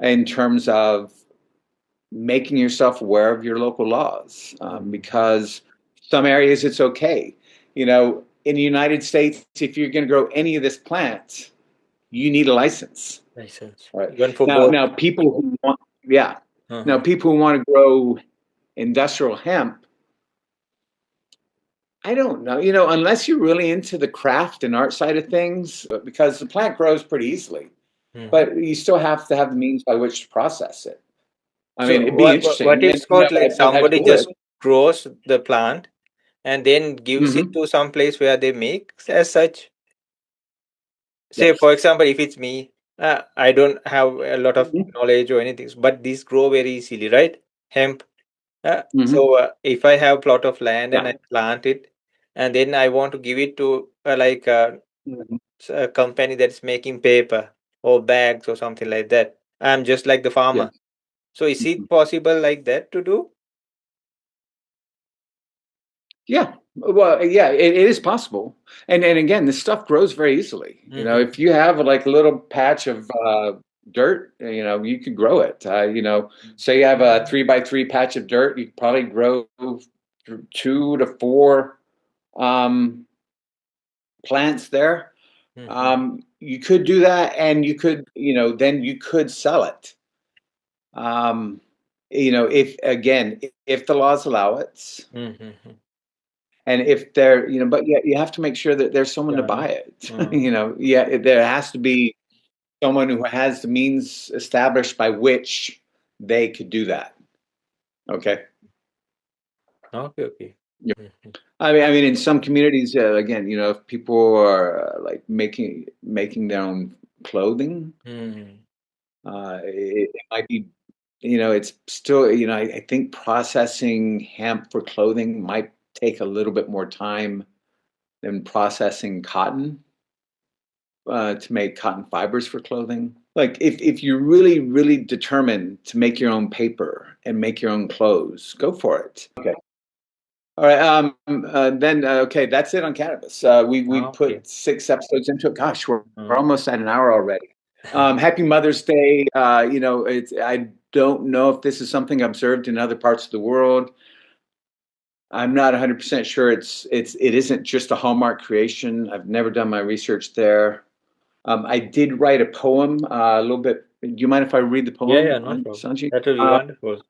in terms of making yourself aware of your local laws, Mhm. because some areas it's okay. In the United States, if you're going to grow any of this plant, you need a license. License. Right. Even for Now, both. now people who want, yeah. Now, Uh-huh. people who want to grow industrial hemp, I don't know, unless you're really into the craft and art side of things, because the plant grows pretty easily, Mhm. but you still have to have the means by which to process it. I mean, So it'd be what interesting. And, it's called, like I've somebody heard. just grows the plant and then gives it Hmm. to some place where they make as such. Say Yes. for example, if it's me, I don't have a lot of Hmm. knowledge or anything, but these grow very easily, right? Hemp. Hmm. So if I have plot of land and Yeah. I plant it, and then I want to give it to like Mhm. a company that's making paper or bags or something like that. I'm just like the Yeah. farmer. So is Mhm. it possible like that to do? Yeah. Well, yeah, it is possible. And again, this stuff grows very easily. Mm-hmm. If you have like a little patch of dirt, you could grow it. Say you have a 3 by 3 patch of dirt, you could probably grow 2 to 4 um, plants there. Mm-hmm. You could do that, and you could, then you could sell it. Um, if again, if the laws allow it, Mm-hmm. and if they're, but yeah, you have to make sure that there's someone to Yeah, buy no. it. Mm. Yeah, there has to be someone who has the means established by which they could do that. Okay. Okay, okay. Yeah. Mm-hmm. I mean, in some communities, again, if people are like making their own clothing, Mm-hmm. it might be, it's still, I think processing hemp for clothing might take a little bit more time than processing cotton to make cotton fibers for clothing. Like if you're really, really determined to make your own paper and make your own clothes, go for it. Okay. All right. Then okay, that's it on cannabis. We Okay. put 6 episodes into it. Gosh, we're Mm. almost at an hour already. Happy Mother's Day. I don't know if this is something observed in other parts of the world. I'm not 100% sure it isn't just a Hallmark creation. I've never done my research there. I did write a poem a little bit. Do you mind if I read the Yeah, poem yeah, no on problem. Sanji? That will be wonderful.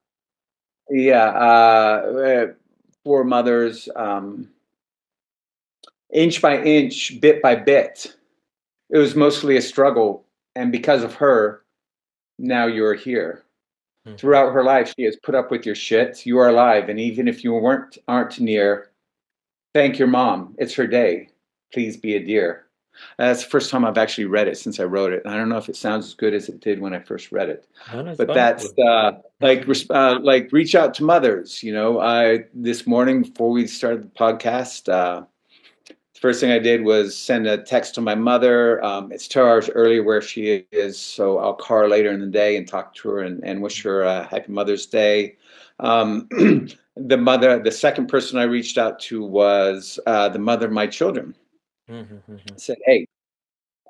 Yeah, for mothers, inch by inch, bit by bit. It was mostly a struggle, and because of her, now you're here. Mm-hmm. Throughout her life, she has put up with your shit. You are alive, and even if you aren't near, thank your mom. It's her day. Please be a dear. That's the first time I've actually read it since I wrote it. I don't know if it sounds as good as it did when I first read it, No, no, it's but that's wonderful. Mm-hmm. like reach out to mothers. I this morning before we started the podcast, the first thing I did was send a text to my mother. It's 2 hours earlier where she is, so I'll call her later in the day and talk to her and wish her a happy Mother's Day. Um, the second person I reached out to was the mother of my children. Mm-hmm. I said, "Hey,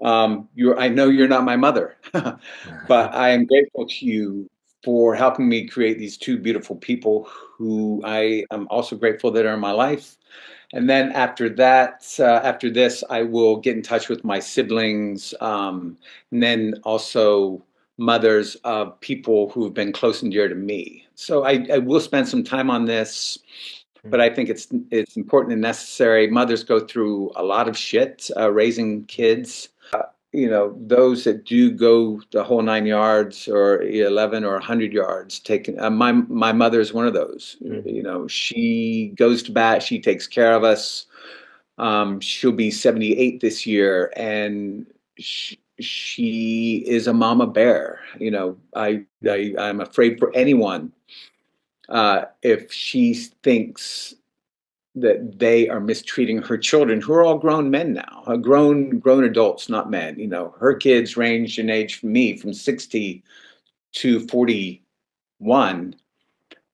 I know you're not my mother, but I am grateful to you for helping me create these two beautiful people who I am also grateful that are in my life." And then after that, after this, I will get in touch with my siblings, and then also mothers of people who have been close and dear to me. So I will spend some time on this, but I think it's important and necessary. Mothers go through a lot of shit raising kids. Those that do go the whole 9 yards or 11 or 100 yards, taking my mother is one of those. Mm-hmm. She goes to bat, she takes care of us. She'll be 78 this year, and she is a mama bear. I'm afraid for anyone if she thinks that they are mistreating her children, who are all grown men now, grown adults, not men. Her kids range in age from me from 60 to 41.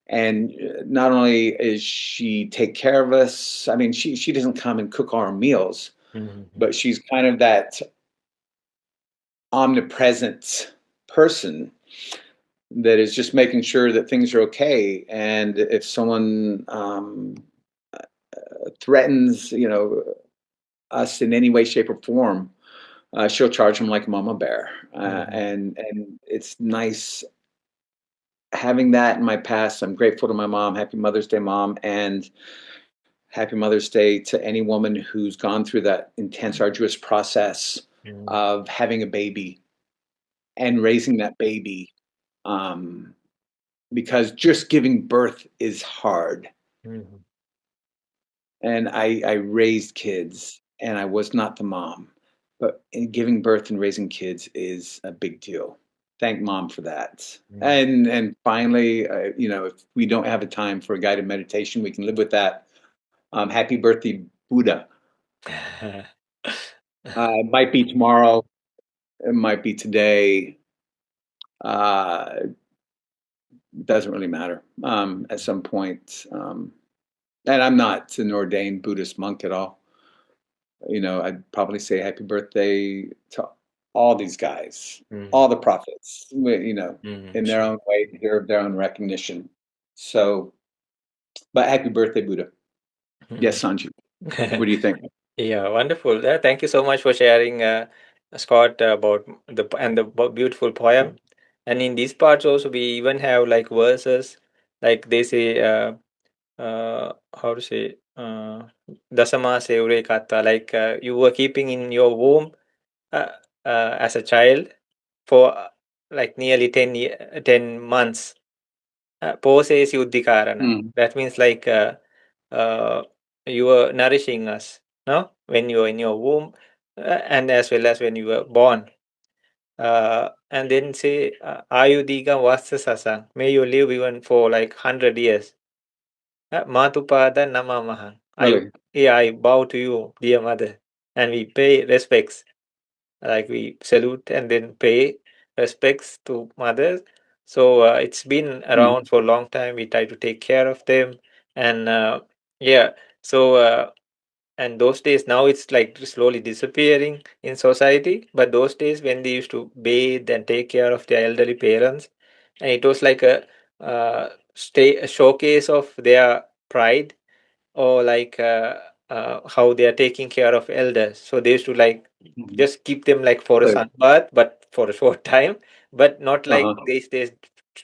And not only is she take care of us, I mean, she doesn't come and cook our meals, Mm-hmm. but she's kind of that omnipresent person that is just making sure that things are okay. And if someone threatens, us in any way, shape, or form, she'll charge them like Mama Bear. Mm-hmm. And it's nice having that in my past. I'm grateful to my mom. Happy Mother's Day, Mom. And happy Mother's Day to any woman who's gone through that intense, arduous process of having a baby and raising that baby. Um, because just giving birth is hard. Mm-hmm. And I raised kids, and I was not the mom. But in giving birth and raising kids is a big deal. Thank mom for that. And finally, if we don't have a time for a guided meditation, we can live with that. Happy birthday, Buddha. Mm-hmm. It might be tomorrow. it might be today, doesn't really matter at some point. And I'm not an ordained Buddhist monk at all. I'd probably say happy birthday to all these guys, Mm, all the prophets, in their sure. own way, deserve their own recognition. So, but happy birthday, Buddha. Mm. Yes, Sanji. What do you think? Yeah, wonderful. Thank you so much for sharing, Scott, about the beautiful poem. And in these parts also, we even have like verses, like they say, how to say, dasama sevre kata, like you were keeping in your womb uh, as a child for like nearly 10 months. Poses yuddhikarana. Mm, That means like uh, you were nourishing us, no? When you were in your womb, and as well as when you were born. And then say, Ayudhika Vasa Sasang. May you live even for like 100 years. Matupada Namamaha. really? I bow to you, dear mother. And we pay respects. Like we salute and then pay respects to mothers. So it's been Mm, around for a long time. We try to take care of them. And yeah, so and those days now it's like slowly disappearing in society. But those days when they used to bathe and take care of their elderly parents, and it was like a showcase of their pride, or like how they are taking care of elders. So they used to like mhm. just keep them like for a Really? sunbath, but for a short time, but not like Uh-huh. these days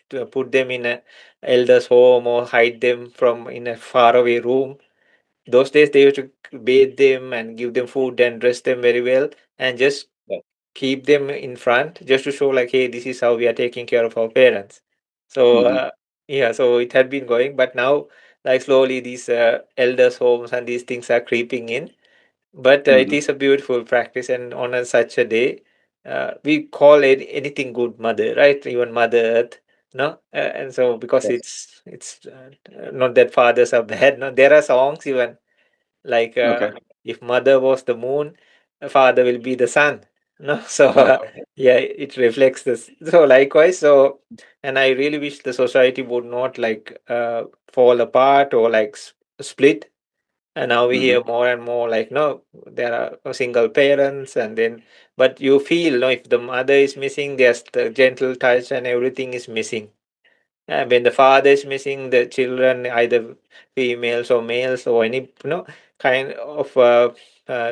to put them in a elders home or hide them from in a faraway room. Those days they used to bathe them and give them food and dress them very well, and just Yeah. keep them in front just to show like, hey, this is how we are taking care of our parents. So Hmm. yeah, so it had been going, but now like slowly these elders homes and these things are creeping in. But it Hmm. is a beautiful practice, and on such a day we call it anything good mother, right? Even mother earth, no. And so because Yes. it's not that fathers are bad, no, there are songs even like Okay. if mother was the moon, father will be the sun. No, so Okay. yeah, it reflects this. So likewise, so and I really wish the society would not like fall apart or like split. And now we Hmm. hear more and more like no, there are single parents, and then but you feel no, if the mother is missing, there's the gentle touch and everything is missing. When the father is missing, the children, either females or males or any kind of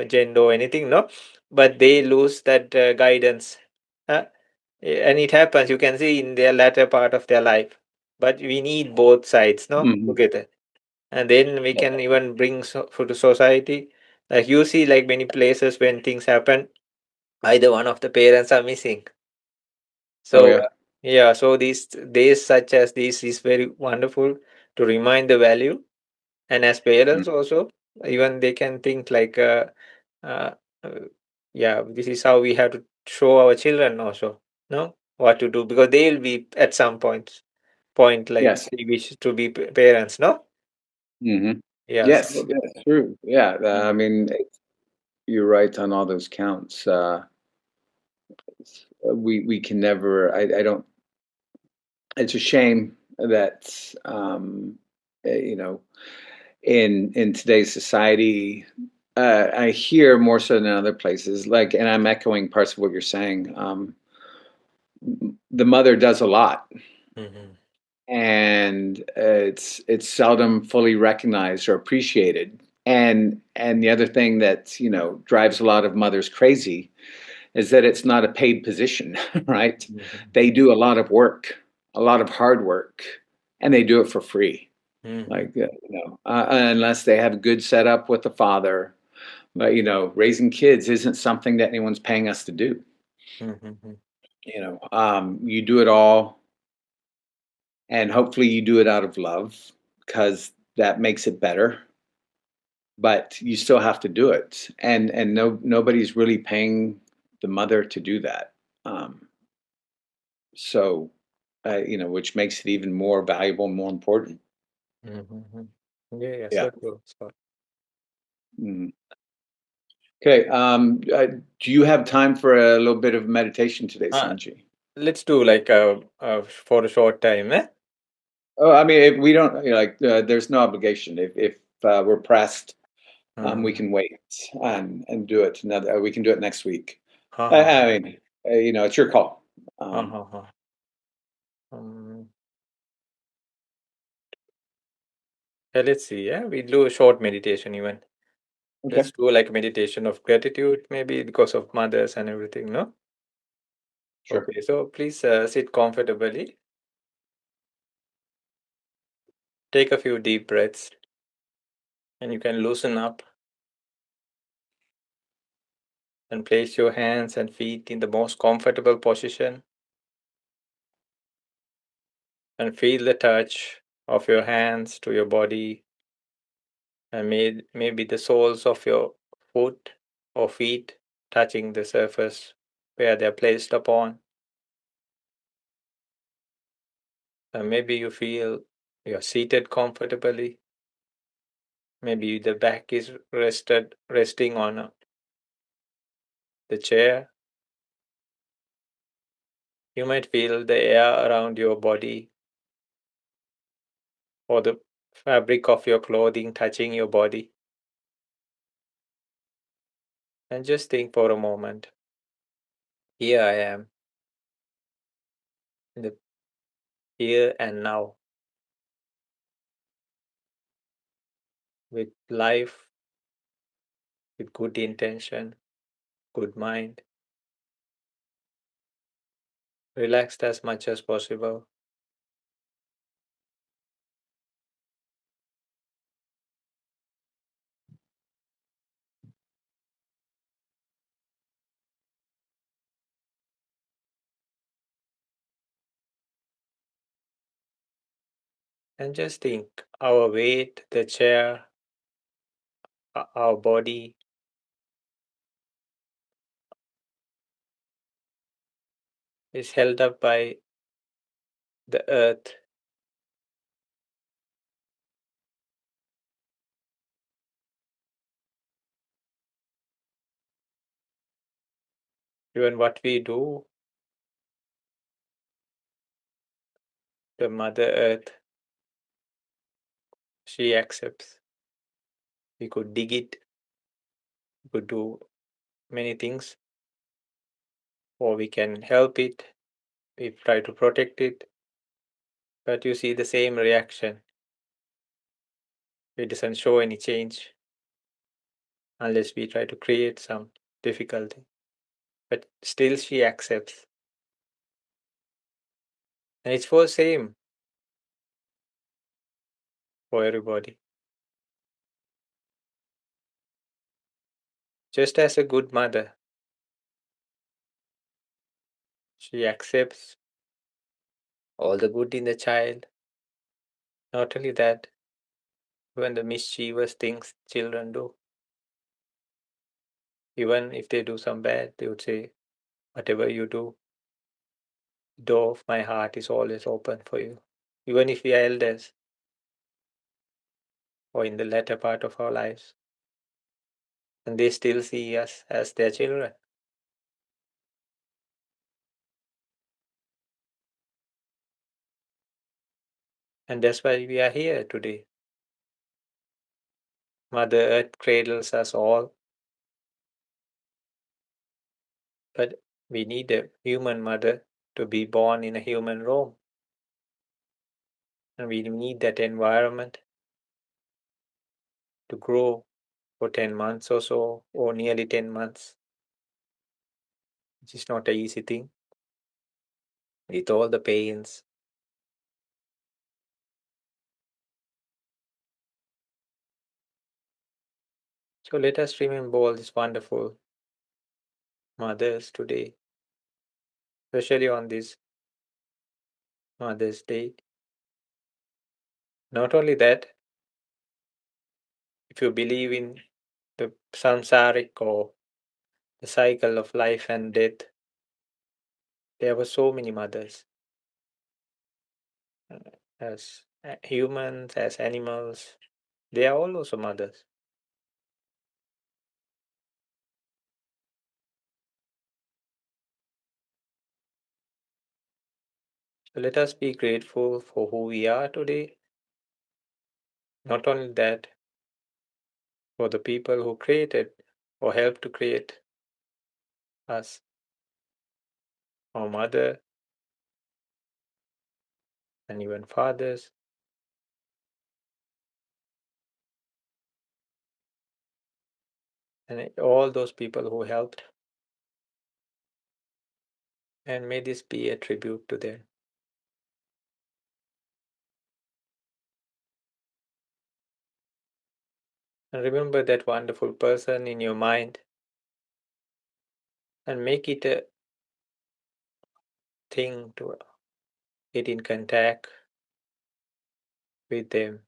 gender or anything, no, but they lose that guidance. Uh, and it happens. You can see in their latter part of their life. But we need both sides, no, Hmm. together, and then we Yeah. can even bring for the society. Like you see, like many places when things happen, either one of the parents are missing. Oh, So yeah. yeah, so these days such as this is very wonderful to remind the value, and as Mm. parents also, even they can think like, uh, uh, yeah, this is how we have to show our children also, no, what to do, because they will be at some point like Yes. they wish to be parents, no, Hmm. yeah, Yes. so Yeah. True. Yeah. I mm, mean, you're right on all those counts. We can never. I don't. It's a shame that you know in today's society. I hear more so than other places, like, and I'm echoing parts of what you're saying. The mother does a lot, mhm, and it's seldom fully recognized or appreciated. And the other thing that drives a lot of mothers crazy is that it's not a paid position, right? mhm, They do a lot of work, a lot of hard work, and they do it for free. mhm, Like unless they have a good setup with the father. But raising kids isn't something that anyone's paying us to do. mhm, mhm, You do it all, and hopefully you do it out of love because that makes it better. But you still have to do it, and nobody's really paying the mother to do that. Um, so, which makes it even more valuable, more important. mhm, mhm. Yeah, yeah, Yeah. so true, so Mm. Okay. Do you have time for a little bit of meditation today, Uh, Sanji? let's do like for a short time, eh? Oh, I mean, if we don't, there's no obligation. If we're pressed, we Hmm. can wait and do it another. We can do it next week. Ha I, ha I mean, it's your call. ha ha ha. Um, yeah, let's see. Yeah, we do a short meditation even. Okay, Let's do like meditation of gratitude, maybe because of mothers and everything, no? sure. Okay, so please sit comfortably. Take a few deep breaths, and you can loosen up and place your hands and feet in the most comfortable position and feel the touch of your hands to your body and maybe the soles of your foot or feet touching the surface where they're placed upon. And maybe you feel you're seated comfortably. Maybe the back is resting on the chair. You might feel the air around your body or the fabric of your clothing touching your body. And just think for a moment. Here I am, in the here and now, with life, with good intention, good mind, relaxed as much as possible, and just think our weight, the chair, our body is held up by the earth. Even what we do, the Mother Earth, she accepts. We could dig it, we could do many things, or we can help it, we try to protect it, but you see the same reaction. It doesn't show any change unless we try to create some difficulty. But still she accepts. And it's for same for everybody. Just as a good mother, she accepts all the good in the child. Not only that, even the mischievous things children do. Even if they do some bad, they would say, whatever you do, the door of my heart is always open for you. Even if we are elders or in the latter part of our lives, and they still see us as their children. And that's why we are here today. Mother Earth cradles us all, but we need a human mother to be born in a human home. And we need that environment to grow for 10 months or so, or nearly 10 months, which is not an easy thing with all the pains. So let us remember all these wonderful mothers today, especially on this Mother's Day. Not only that, if you believe in the samsaric or the cycle of life and death, there were so many mothers, as humans, as animals. They are all also mothers. So let us be grateful for who we are today. Not only that, for the people who created or helped to create us, our mother and even fathers, and all those people who helped. And may this be a tribute to them. And remember that wonderful person in your mind and make it a thing to get in contact with them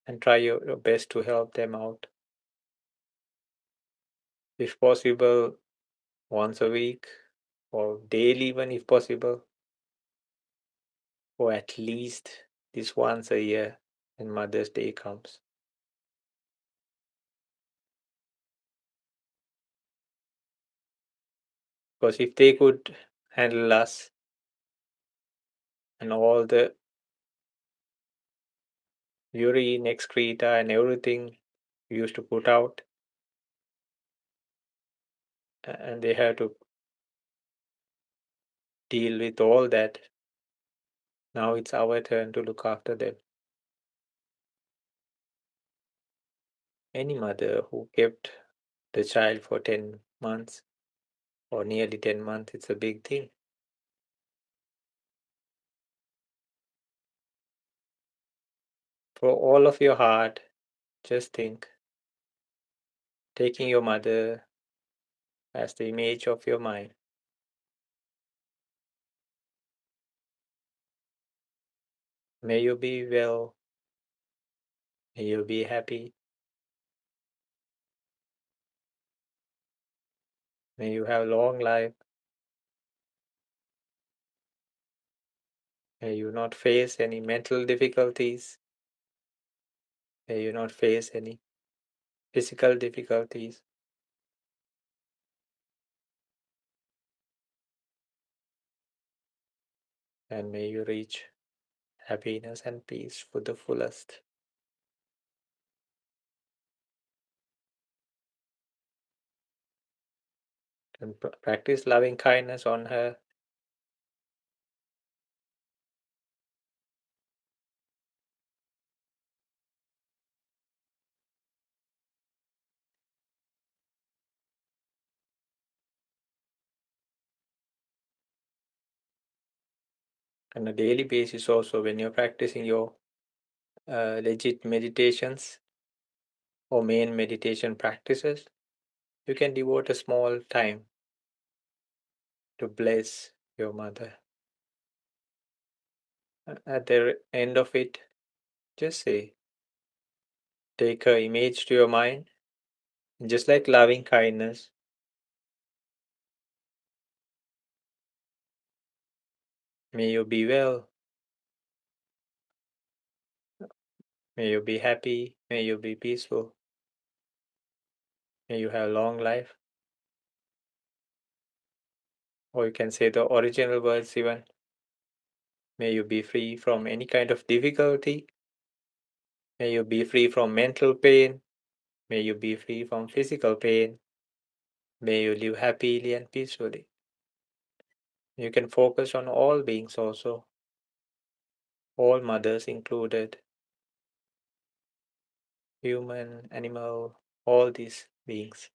and try your best to help them out. If possible, once a week or daily, even if possible, or at least this once a year when Mother's Day comes. Because if they could handle us and all the urine, excreta, and everything we used to put out, and they have to deal with all that, now it's our turn to look after them. Any mother who kept the child for 10 months or nearly 10 months, it's a big thing. For all of your heart, just think, taking your mother as the image of your mind. May you be well, may you be happy, may you have long life, may you not face any mental difficulties, may you not face any physical difficulties, and may you reach happiness and peace for the fullest. And practice loving kindness on her. On a daily basis also when you're practicing your legit meditations or main meditation practices, you can devote a small time to bless your mother. At the end of it, just say, take her image to your mind, just like loving kindness. May you be well, may you be happy, may you be peaceful, may you have long life. Or you can say the original words even. May you be free from any kind of difficulty. May you be free from mental pain. May you be free from physical pain. May you live happily and peacefully. You can focus on all beings also, all mothers included, human, animal, all these beings.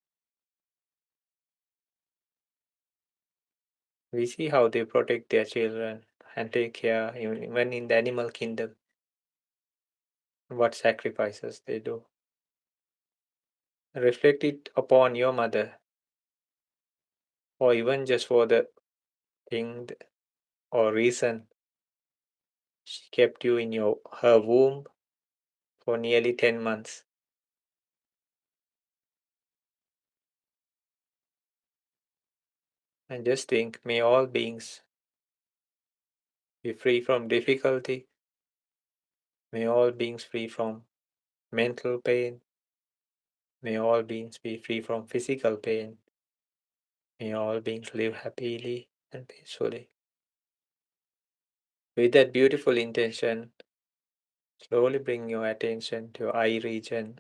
We see how they protect their children and take care, even in the animal kingdom, what sacrifices they do. Reflect it upon your mother, or even just for the thing or reason she kept you in her womb for nearly 10 months. And just think, may all beings be free from difficulty. May all beings free from mental pain. May all beings be free from physical pain. May all beings live happily and peacefully. With that beautiful intention, slowly bring your attention to your eye region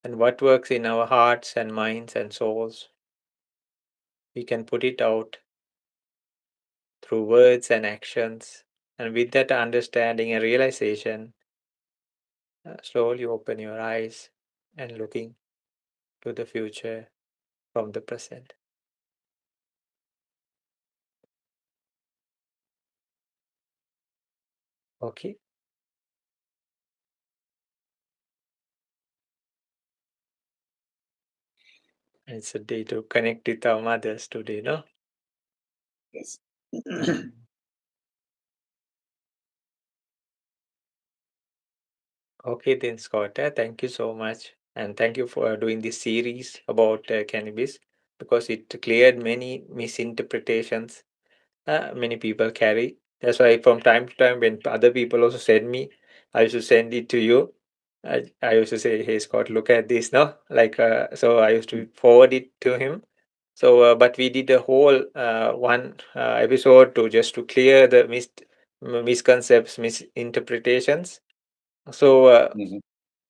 and what works in our hearts and minds and souls. We can put it out through words and actions. And with that understanding and realization, slowly open your eyes and looking to the future from the present. Okay? It's a day to connect with our mothers today, no? Yes. Okay, then, Scott, thank you so much. And thank you for doing this series about cannabis because it cleared many misinterpretations many people carry. That's why from time to time, when other people also send me, I used to send it to you. I used to say, "Hey Scott, look at this." No, like so, I used to forward it to him. So, but we did a whole one episode to just to clear the misconceptions, misinterpretations. So Mhm,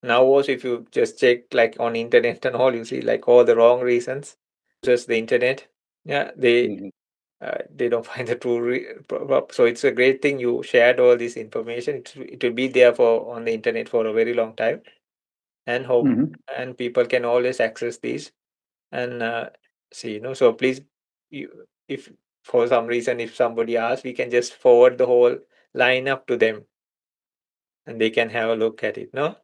now also, if you just check like on internet and all, you see like all the wrong reasons. Just the internet, yeah, mhm, they don't find the true so it's a great thing you shared all this information. It will be there for on the internet for a very long time, and hope mhm. and people can always access these and see, so please, if for some reason if somebody asks, we can just forward the whole lineup to them and they can have a look at it, no.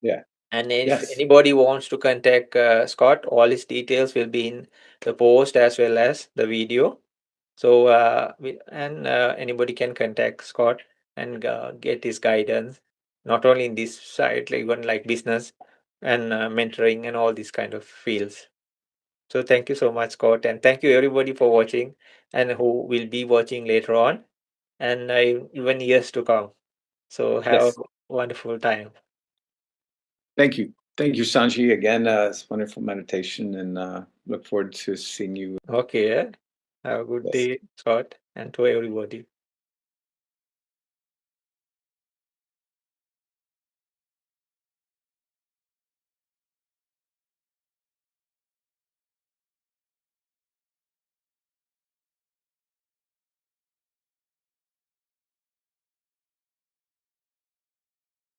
Yeah. And if Yes. anybody wants to contact Scott, all his details will be in the post as well as the video. So, anybody can contact Scott and get his guidance, not only in this side, like even like business and mentoring and all these kind of fields. So, thank you so much, Scott, and thank you everybody for watching and who will be watching later on and even years to come. So, have a Yes. wonderful time. Thank you. Thank you, Sanji. Again, it's wonderful meditation, and look forward to seeing you. Okay, have a good Yes. day, Scott, and to everybody.